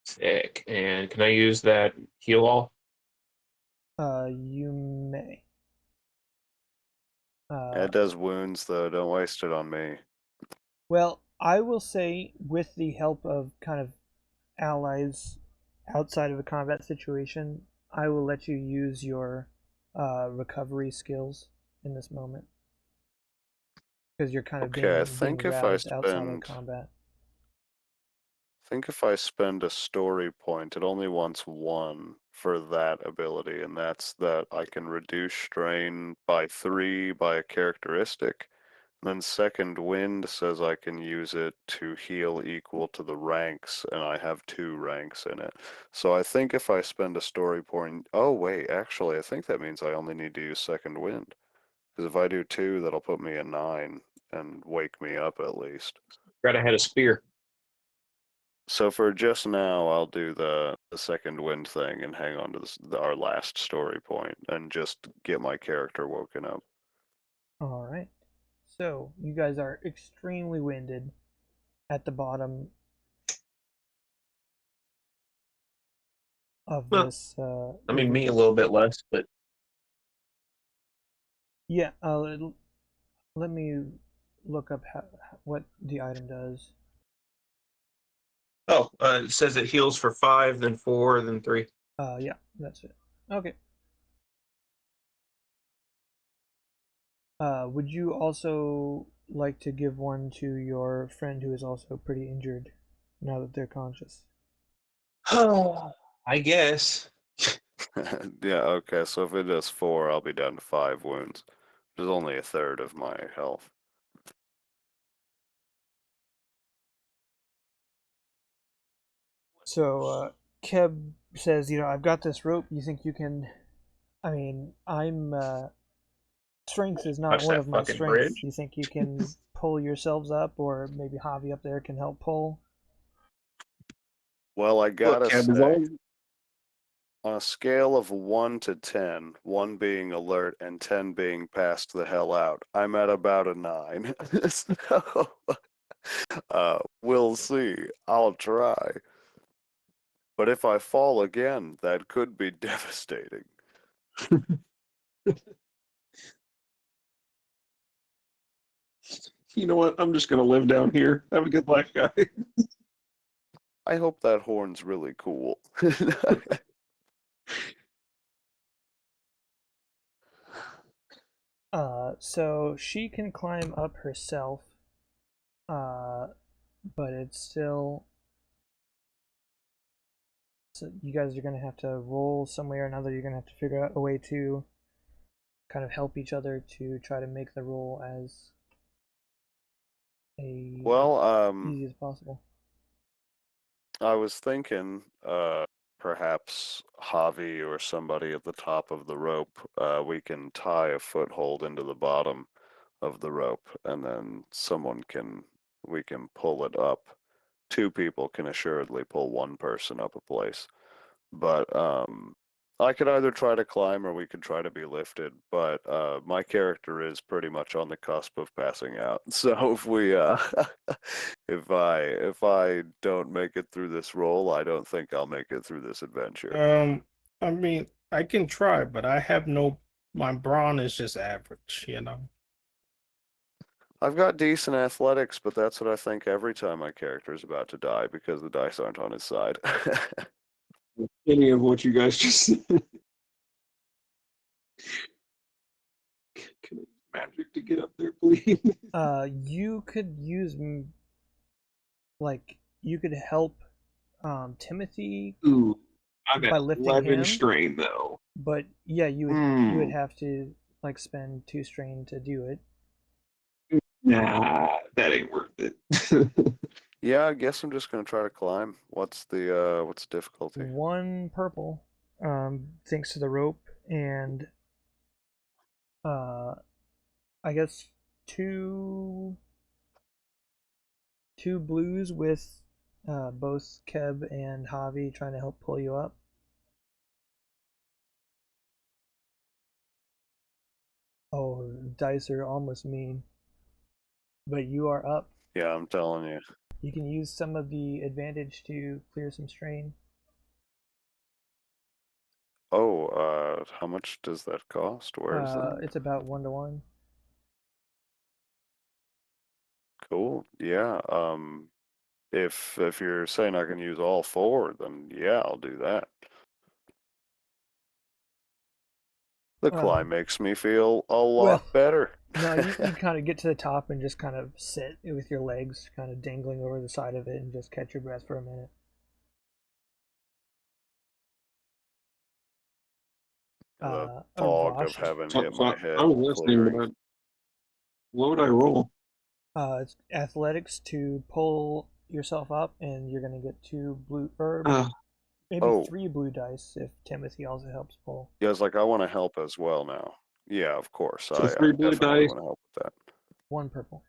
Sick. And can I use that heal all? You may. It does wounds though, don't waste it on me. Well, I will say, with the help of kind of allies outside of a combat situation, I will let you use your recovery skills in this moment because you're kind of Okay, being roused outside of combat. think if I spend a story point, it only wants 1 for that ability, and that's that I can reduce strain by 3 by a characteristic. And then second wind says I can use it to heal equal to the ranks, and I have 2 ranks in it. So I think if I spend a story point, oh wait, actually I think that means I only need to use second wind. Because if I do 2, that'll put me at 9 and wake me up at least. Gotta had a spear. So for just now, I'll do the second wind thing and hang on to our last story point and just get my character woken up. All right. So you guys are extremely winded. at the bottom of Well, this. I mean, me a little bit less, but Yeah, let me look up what the item does. it says it heals for 5, then 4, then 3. Yeah, that's it. Okay. Would you also like to give one to your friend who is also pretty injured now that they're conscious? I guess. Yeah, okay, so if it does 4, I'll be down to 5 wounds, which is only a third of my health. So Keb says, I've got this rope. You think you can? I mean, strength is not Touch one that of my fucking strengths. bridge. You think you can pull yourselves up, or maybe Javi up there can help pull? Well, I Look, gotta Cab, as say, long on a scale of 1 to 10, 1 being alert and 10 being passed the hell out, I'm at about a 9. So, we'll see. I'll try. But if I fall again, that could be devastating. you know what? I'm just gonna live down here. Have a good life, guy. I hope that horn's really cool. So she can climb up herself, but it's still. So you guys are gonna have to roll some way or another. You're gonna have to figure out a way to kind of help each other to try to make the roll as Well, easy as possible. I was thinking, perhaps Javi or somebody at the top of the rope, we can tie a foothold into the bottom of the rope, and then we can pull it up. 2 people can assuredly pull 1 person up a place. But I could either try to climb or we could try to be lifted. But my character is pretty much on the cusp of passing out. So if we if I don't make it through this roll, I don't think I'll make it through this adventure. I mean, I can try, but I have no. My brawn is just average. I've got decent athletics, but that's what I think every time my character is about to die because the dice aren't on his side. Any of what you guys just said. Can I use magic to get up there, please? You could use you could help Timothy Ooh, I'm by at lifting 11 him, strain though. but yeah, you would Hmm. have to like spend 2 strain to do it. Nah, that ain't worth it. Yeah, I guess I'm just gonna try to climb. What's the difficulty? 1 purple, thanks to the rope, and uh, I guess two two blues with both Keb and Javi trying to help pull you up. Oh, dice are almost mean, but you are up. Yeah, I'm telling you. You can use some of the advantage to clear some strain. Oh, how much does that cost? Where is that? It's about 1 to 1. Cool. Yeah. If you're saying I can use all 4, then yeah, I'll do that. The Uh, climb makes me feel a well, lot better. no, you kind of get to the top and just kind of sit with your legs kind of dangling over the side of it and just catch your breath for a minute. The fog of Vosh, heaven So, hit so my I head, was listening, clearing. but what would I roll? it's athletics to pull yourself up, and you're gonna get 2 blue, or Uh, maybe Oh, 3 blue dice if Timothy also helps pull. yeah, it's like I want to help as well now. Yeah, of course. so I 3 blue definitely dice, want to help with that. 1 purple,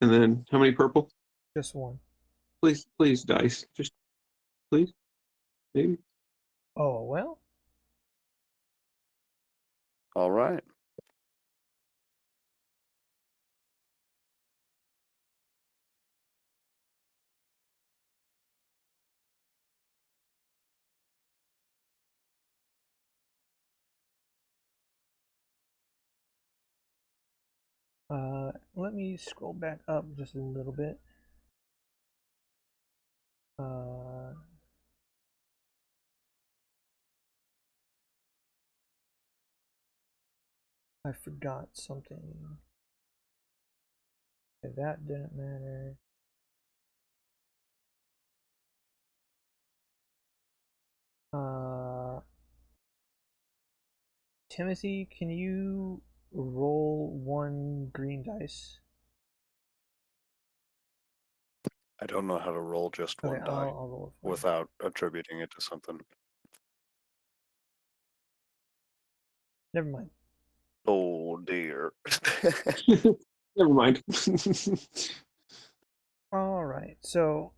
and then how many purple? just 1. Please, please, dice. Just please, maybe. Oh well. All right. Let me scroll back up just a little bit. I forgot something. Okay, that didn't matter. Timothy, can you roll 1 green dice? I don't know how to roll just Okay, one die I'll roll it for you. without attributing it to something. Never mind. Oh dear. Never mind. All right. So,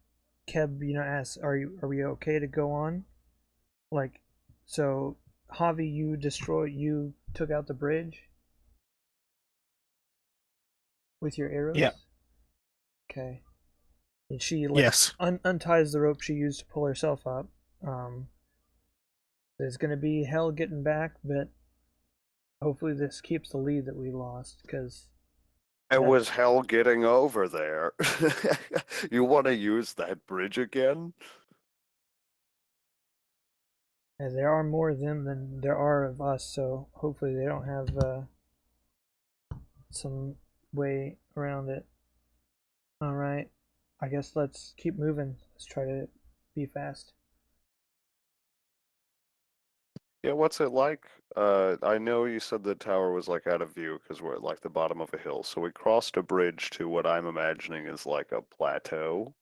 Keb, asks, are we okay to go on? Like, so, Javi, you took out the bridge with your arrows. Yeah. Okay. And she Yes. unties the rope she used to pull herself up. There's gonna be hell getting back, but hopefully this keeps the lead that we lost, because It was hell getting over there. You want to use that bridge again? there are more of them than there are of us, so hopefully they don't have some way around it. All right, I guess let's keep moving. Let's try to be fast. Yeah, what's it like? I know you said the tower was like out of view because we're at like the bottom of a hill. So we crossed a bridge to what I'm imagining is like a plateau,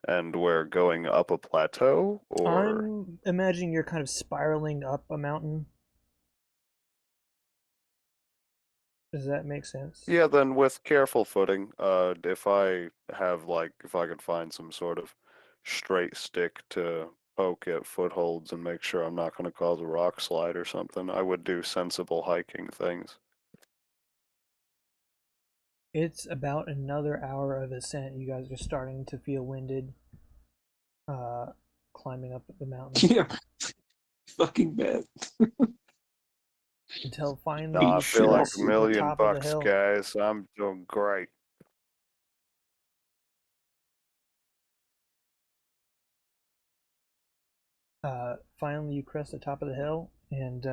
and we're going up a plateau, or I'm imagining you're kind of spiraling up a mountain. Does that make sense? yeah, then with careful footing, if I could find some sort of straight stick to poke at footholds and make sure I'm not going to cause a rock slide or something, I would do sensible hiking things. It's about another hour of ascent. You guys are starting to feel winded, uh, climbing up the mountain Yeah, fucking bad. until finally Nah, I you feel like crest a the million top of the bucks, hill. guys. I'm doing great. Finally, you crest the top of the hill, and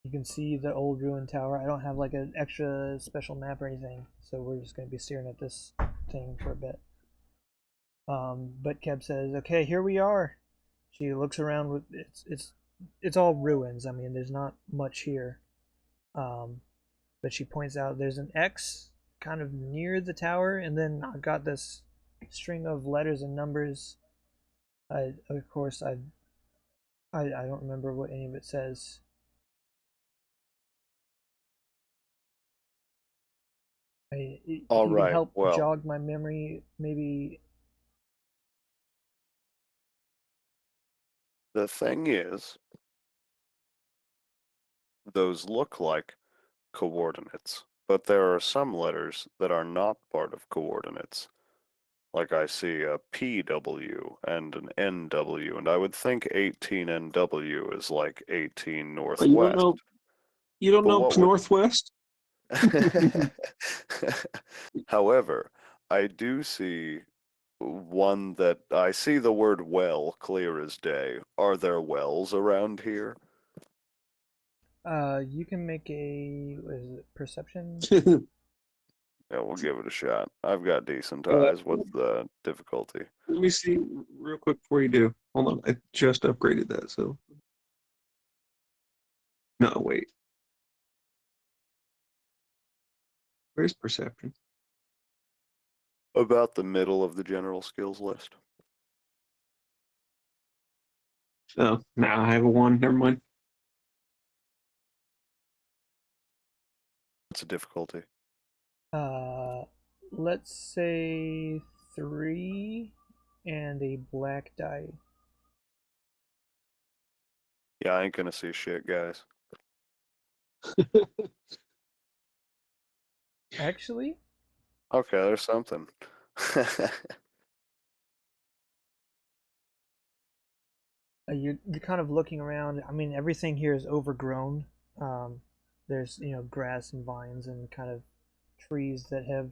you can see the old ruined tower. I don't have like an extra special map or anything, so we're just going to be staring at this thing for a bit. But Keb says, "Okay, here we are." She looks around with it's all ruins. I mean, there's not much here. But she points out there's an X kind of near the tower, and then I've got this string of letters and numbers. Of course, I don't remember what any of it says. If All you can right, help well, jog my memory, maybe. the thing is, those look like coordinates, but there are some letters that are not part of coordinates. Like I see a PW and an NW, and I would think 18NW is like 18 But you don't Northwest. know. You don't But know what would Northwest. However, I do see one that I see the word well clear as day. Are there wells around here? You can make a what is it, perception? Yeah, we'll give it a shot. I've got decent uh, eyes. What's the difficulty? let me see real quick before you do. Hold on, I just upgraded that. So no, wait. Where's perception? About the middle of the general skills list. Oh, now I have a one. Never mind. What's the difficulty? Uh, let's say 3 and a black die. Yeah, I ain't gonna see shit, guys. Actually, Okay, there's something. you're kind of looking around. I mean, everything here is overgrown. There's grass and vines and kind of trees that have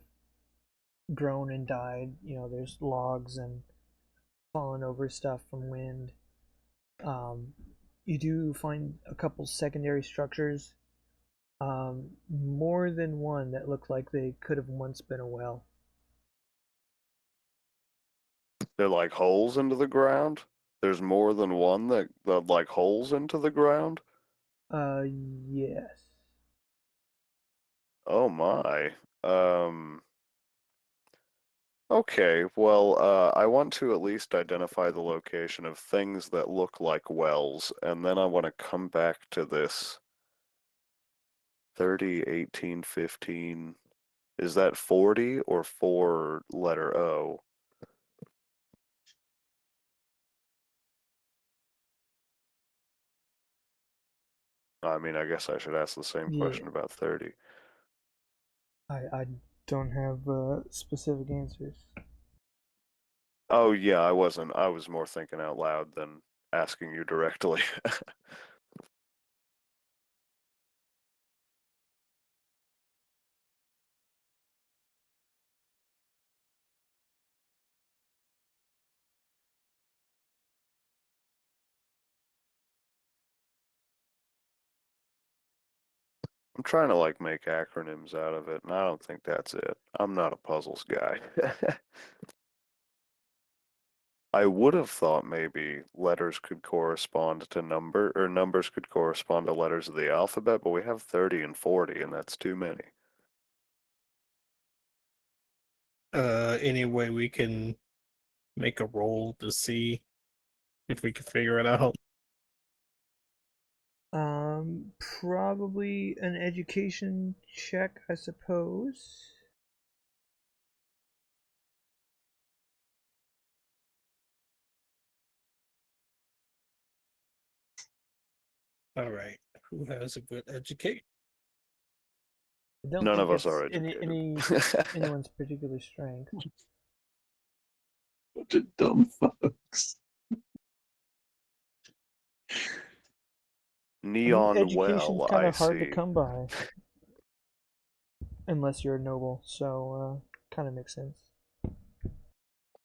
grown and died. There's logs and fallen over stuff from wind. Um, you do find a couple secondary structures, more than one that look like they could have once been a well. They're like holes into the ground. There's more than one that like holes into the ground. Yes. Oh my. Um, okay, well, I want to at least identify the location of things that look like wells, and then I want to come back to this 30, 18, 15. Is that 40 or 4 letter O? I mean, I guess I should ask the same Yeah. question about 30. I don't have specific answers. Oh yeah, I wasn't. I was more thinking out loud than asking you directly. I'm trying to like make acronyms out of it, and I don't think that's it. I'm not a puzzles guy. I would have thought maybe letters could correspond to number, or numbers could correspond to letters of the alphabet, but we have 30 and 40, and that's too many. Any way we can make a roll to see if we can figure it out? Probably an education check, I suppose. All right. Who has a good educate? I don't None think of us it's are educated. anyone's particular strength. Bunch of dumb fucks. Neon Education's well, kind I of hard to see. come by unless you're a noble, so kind of makes sense.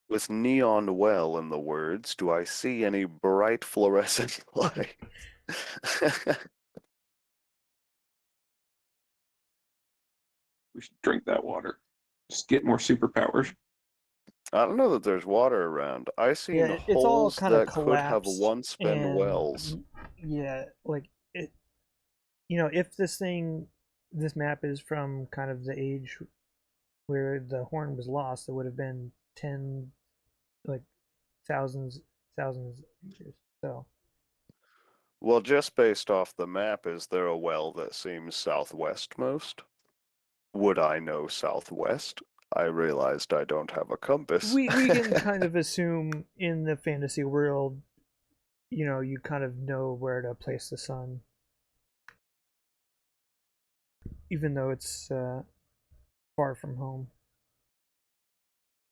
With neon well in the words, do I see any bright fluorescent light? We should drink that water. Just get more superpowers. I don't know that there's water around. I seen Yeah, it's all holes kind of that could have collapsed, once been and wells. yeah, like it. If this map is from kind of the age where the horn was lost, it would have been like thousands of years. So Well, just based off the map, is there a well that seems southwest most? Would I know southwest? I realized I don't have a compass. we can kind of assume in the fantasy world, you kind of know where to place the sun, even though it's far from home.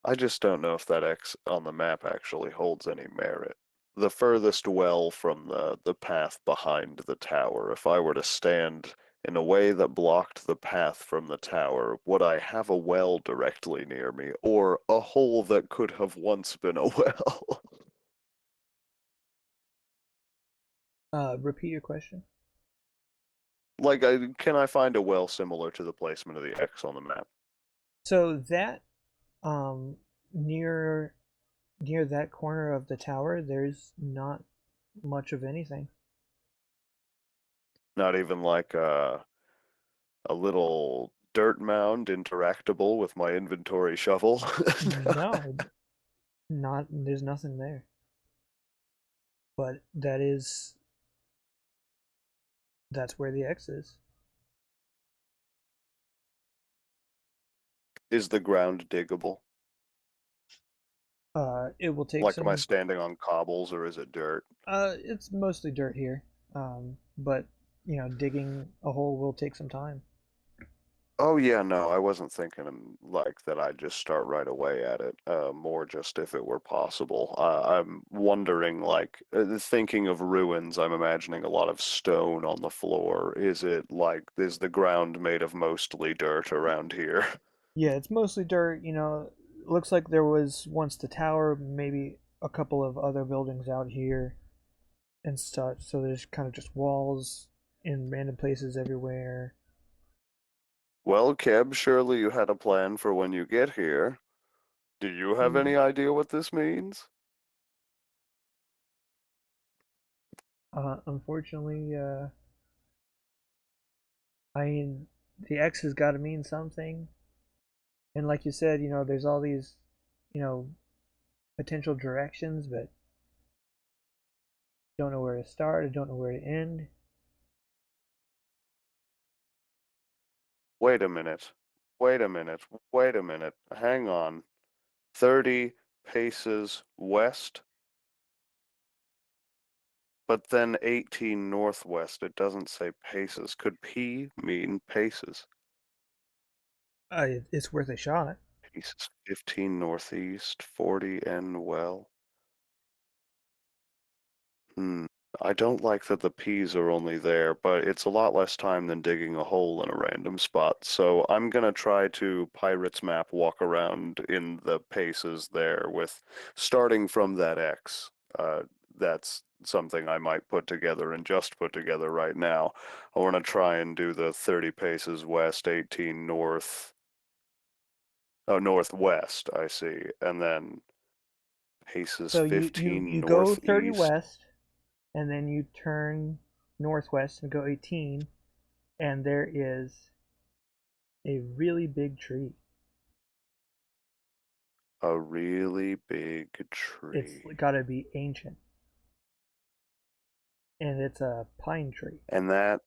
I just don't know if that X on the map actually holds any merit. The furthest well from the path behind the tower, if I were to stand in a way that blocked the path from the tower, would I have a well directly near me, or a hole that could have once been a well? Repeat your question. Like, can I find a well similar to the placement of the X on the map? So that um near that corner of the tower, there's not much of anything. Not even like a little dirt mound interactable with my inventory shovel? No, not there's nothing there. But that's where the X is. Is the ground diggable? It will take Like, am I some. standing on cobbles or is it dirt? It's mostly dirt here. But digging a hole will take some time. Oh yeah, no, I wasn't thinking like that I'd just start right away at it. More just if it were possible. I'm wondering, like, thinking of ruins, I'm imagining a lot of stone on the floor. Is it like, is the ground made of mostly dirt around here? Yeah, it's mostly dirt. Looks like there was once the tower, maybe a couple of other buildings out here and such. So there's kind of just walls in random places everywhere. Well, Keb, surely you had a plan for when you get here. Do you have any idea what this means? Unfortunately, I mean, the X has got to mean something. And like you said, there's all these, you know, potential directions, but don't know where to start. I don't know where to end. Wait a minute. Wait a minute. Wait a minute. Hang on. 30 paces west, but then 18 northwest. It doesn't say paces. Could P mean paces? It's worth a shot. Paces 15 northeast, 40 and well. Hmm. I don't like that the P's are only there, but it's a lot less time than digging a hole in a random spot. So I'm gonna try to Pirate's Map walk around in the paces there with starting from that X. That's something I might put together and just put together right now. I want to try and do the 30 paces west, 18 north, oh, northwest, I see, and then paces So you 15 you go 30 northeast. west, and then you turn northwest and go 18, and there is a really big tree. A really big It's tree. got to be ancient, and it's a pine tree. And that,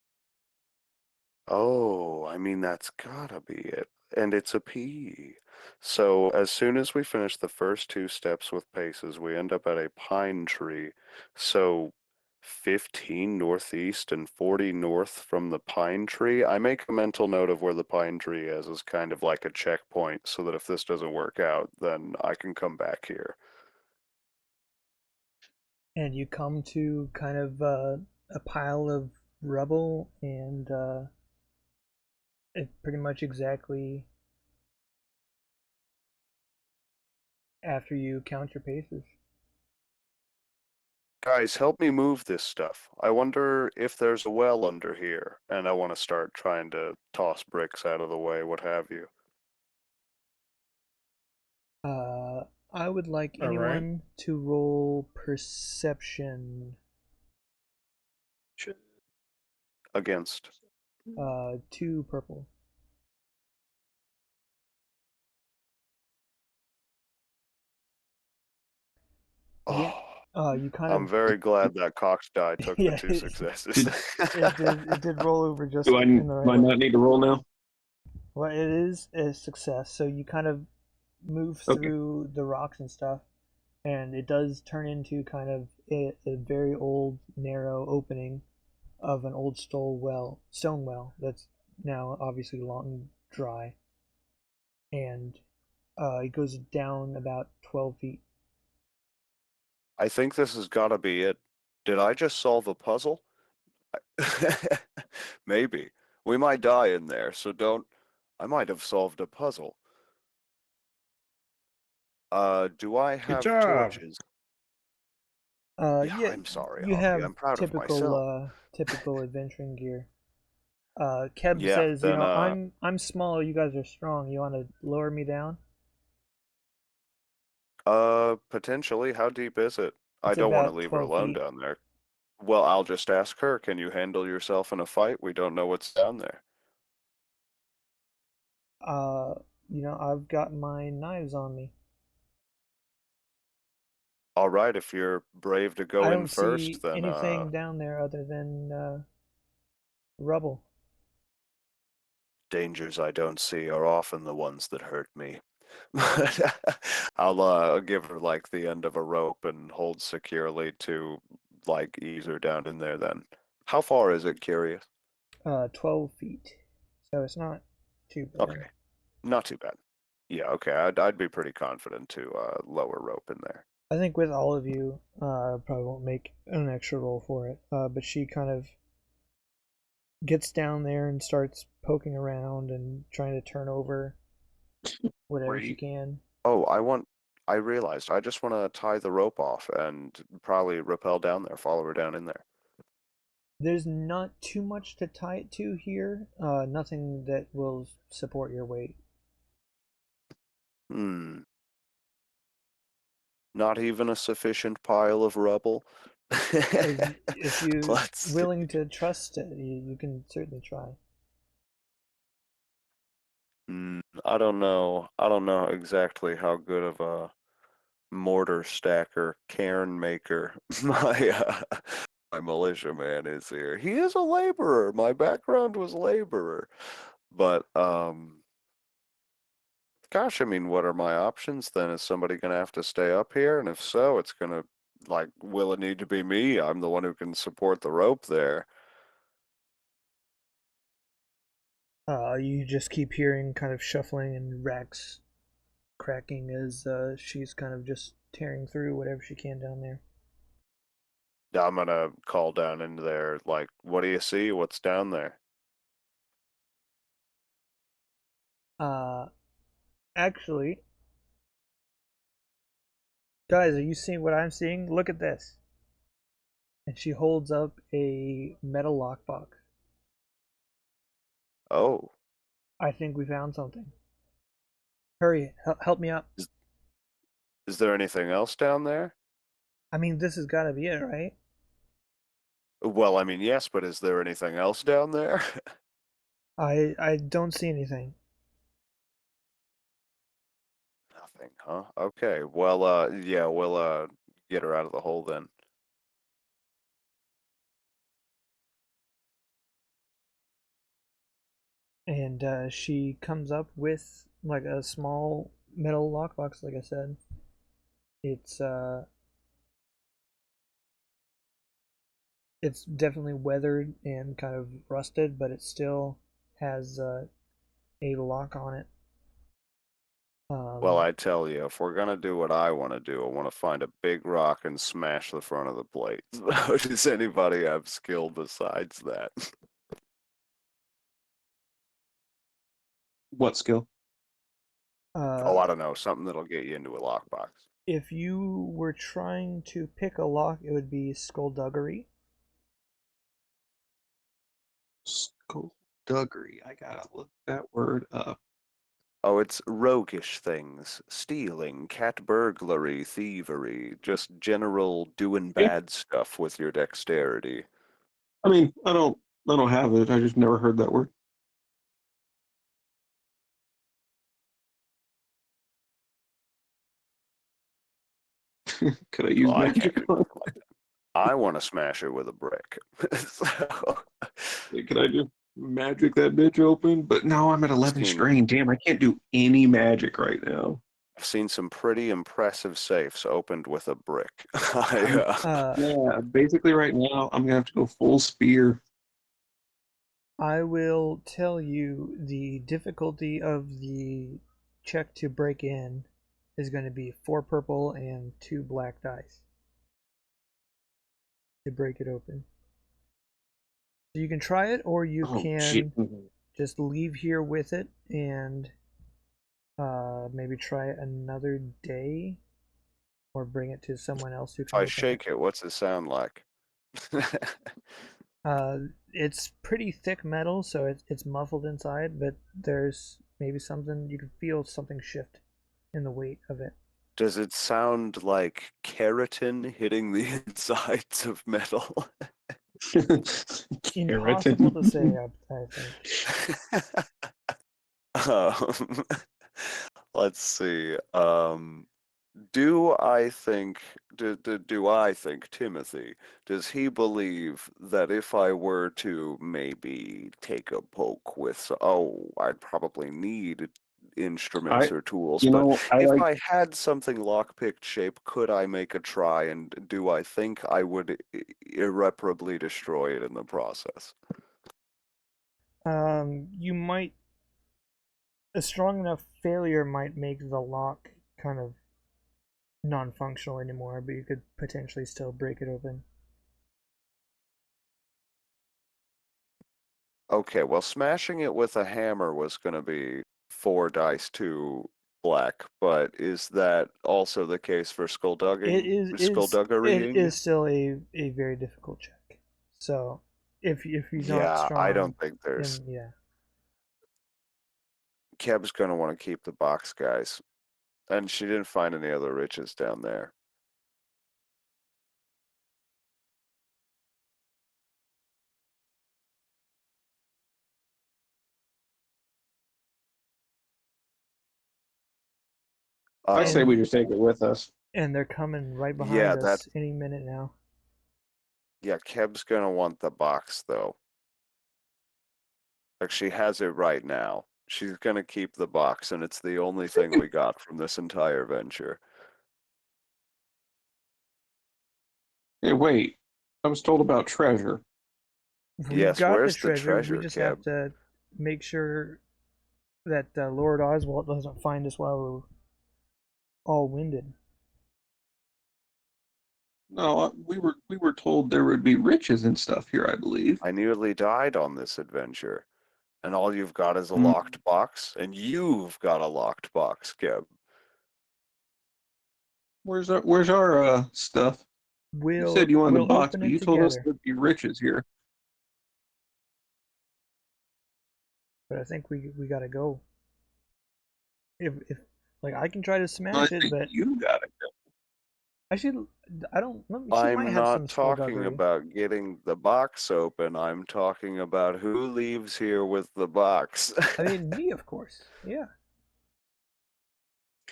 oh, I mean, that's gotta be it. And it's a P. So as soon as we finish the first two steps with paces, we end up at a pine tree. So 15 northeast and 40 north from the pine tree. I make a mental note of where the pine tree is as kind of like a checkpoint so that if this doesn't work out, then I can come back here. And you come to kind of a pile of rubble, and it's pretty much exactly after you count your paces. Guys, help me move this stuff. I wonder if there's a well under here, and I want to start trying to toss bricks out of the way, what have you. I would like All right. anyone to roll perception. Against. 2 purple. Yeah. Oh, You kind I'm of very glad that Cox die took the yeah. two successes. Did, It did roll over just do I in the right way. not need to roll now? Well, it is a success. So you kind of move Okay. through the rocks and stuff, and it does turn into kind of a very old, narrow opening of an old stone well that's now obviously long dry, and it goes down about 12 feet. I think this has got to be it. Did I just solve a puzzle? Maybe. We might die in there, so don't. I might have solved a puzzle. Do I Good have job. torches? Yeah, Yeah, I'm sorry, you Hoppy. have I'm proud of typical myself. typical adventuring gear. Keb Yeah, says, then I'm small, you guys are strong. You want to lower me down? potentially, how deep is it? I It's don't want to about leave her 12 alone feet. down there. Well, I'll just ask her, can you handle yourself in a fight? We don't know what's down there. Uh, I've got my knives on me. All right, if you're brave to I go in don't see first, then anything down there other than rubble. dangers I don't see are often the ones that hurt me. I'll give her like the end of a rope and hold securely to like ease her down in there then. How far is it, curious? 12 feet. So it's not too bad. Okay, not too bad. Yeah, okay, I'd be pretty confident to lower rope in there. I think with all of you, probably won't make an extra roll for it. But she kind of gets down there and starts poking around and trying to turn over whatever she Great. can. Oh, I realized I just want to tie the rope off and probably rappel down there, follow her down in there. There's not too much to tie it to here. Nothing that will support your weight. Hmm. Not even a sufficient pile of rubble. If you're Let's see. willing to trust it, you can certainly try. I don't know. I don't know exactly how good of a mortar stacker, cairn maker my militia man is here. He is a laborer. My background was laborer. But gosh, I mean, what are my options then? Is somebody gonna have to stay up here? And if so, it's gonna like, will it need to be me? I'm the one who can support the rope there. You just keep hearing kind of shuffling and racks cracking as she's kind of just tearing through whatever she can down there. I'm gonna call down into there, like, what do you see? What's down there? Uh, Actually, guys, are you seeing what I'm seeing? Look at this. And she holds up a metal lockbox. Oh, I think we found something. Hurry, help me up. is there anything else down there? I mean, this has got to be it, right? Well, I mean, yes, but is there anything else down there? I don't see anything. Nothing, huh? Okay. Well, yeah, we'll get her out of the hole then. And she comes up with like a small metal lockbox, like I said. It's it's definitely weathered and kind of rusted, but it still has a lock on it. Well, Um, I tell you, if we're gonna do what I want to do, I want to find a big rock and smash the front of the plate. Does anybody have skill besides that? What skill? Oh, uh, I don't know, something that'll get you into a lockbox. if you were trying to pick a lock, it would be skullduggery. Skullduggery. I gotta look that word up. Oh, it's roguish things, stealing, cat burglary, thievery, just general doing Yeah. bad stuff with your dexterity. I mean, I don't have it. I just never heard that word. Could I use Well, I can't magic do on nothing like that. I want to smash her with a brick. So, it? Could I just magic that bitch open? But now I'm at 11 seen strain. Damn, I can't do any magic right now. I've seen some pretty impressive safes opened with a brick. I, I'm, Uh, yeah, basically right now I'm gonna have to go full spear. I will tell you the difficulty of the check to break in is going to be 4 purple and 2 black dice to break it open. So you can try it, or you Oh shit. can just leave here with it and maybe try it another day, or bring it to someone else who if can I open it. shake it, what's it sound like? It's pretty thick metal, so it's muffled inside, but there's maybe something you can feel something shift in the weight of it. Does it sound like keratin hitting the insides of metal? Impossible Keratin. to say, I think. Um, let's see. Do I think do I think Timothy, does he believe that if I were to maybe take a poke with, oh, I'd probably need instruments I, or tools, you but know, I if like. I had something lockpicked shape, could I make a try, and do I think I would irreparably destroy it in the process? You might a strong enough failure might make the lock kind of non-functional anymore, but you could potentially still break it open. Okay, well, smashing it with a hammer was going to be 4 dice to black, but is that also the case for It skullduggerying? is still a very difficult check. So if he's not Yeah, I strong, don't think there's. then yeah. Keb's going to want to keep the box, guys. And she didn't find any other riches down there. I say And- we just take it with us. And they're coming right Yeah, behind us any minute now. Yeah, Keb's going to want the box, though. Like, she has it right now. She's going to keep the box, and it's the only thing we got from this entire venture. Hey, wait. I was told about treasure. We've Yes, got the where's the treasure. We treasure, just Keb? have to make sure that Lord Oswald doesn't find us while we're all winded. No, we were told there would be riches and stuff here, I believe. I nearly died on this adventure. And all you've got is a Hmm. locked box? And you've got a locked box, Keb. Where's our stuff? You said you wanted the We'll box, open but it you told us together. there'd be riches here. But I think we gotta go. If like I can try to I smash it, think but you got it. actually I don't. She might I'm have some not talking skullduggery. about getting the box open. I'm talking about who leaves here with the box. I mean, me, of course. Yeah.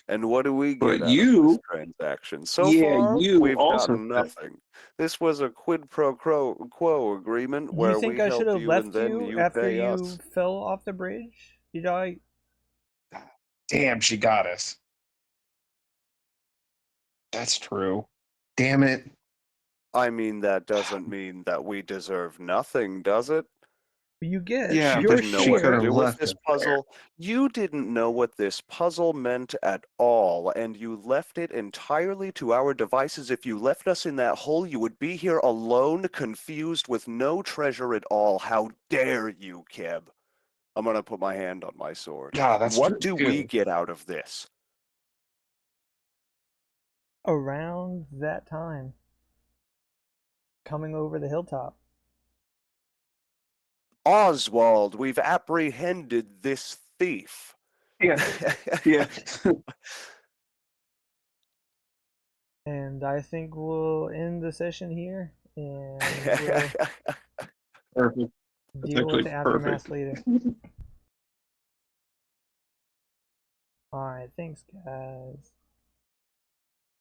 And what do we But get out of this you, transaction? So yeah, far, you we've also gotten got nothing. This was a quid pro quo agreement Do you where think we I should help have you and left then you you after pay you us. fell off the bridge? Did I? Damn, she got us. That's true. Damn it. I mean, that doesn't mean that we deserve nothing, does it? You get Yeah, She your but didn't know she what could to share. have do with left this us there. puzzle. You didn't know what this puzzle meant at all, and you left it entirely to our devices. If you left us in that hole, you would be here alone, confused, with no treasure at all. How dare you, Keb? I'm gonna put my hand on my sword. Yeah, that's What true do we too. get out of this? Around that time, coming over the hilltop. Oswald, we've apprehended this thief. Yeah, yeah. And I think we'll end the session here, and we'll Perfect. That's deal with actually the aftermath perfect. later. Alright, thanks, guys.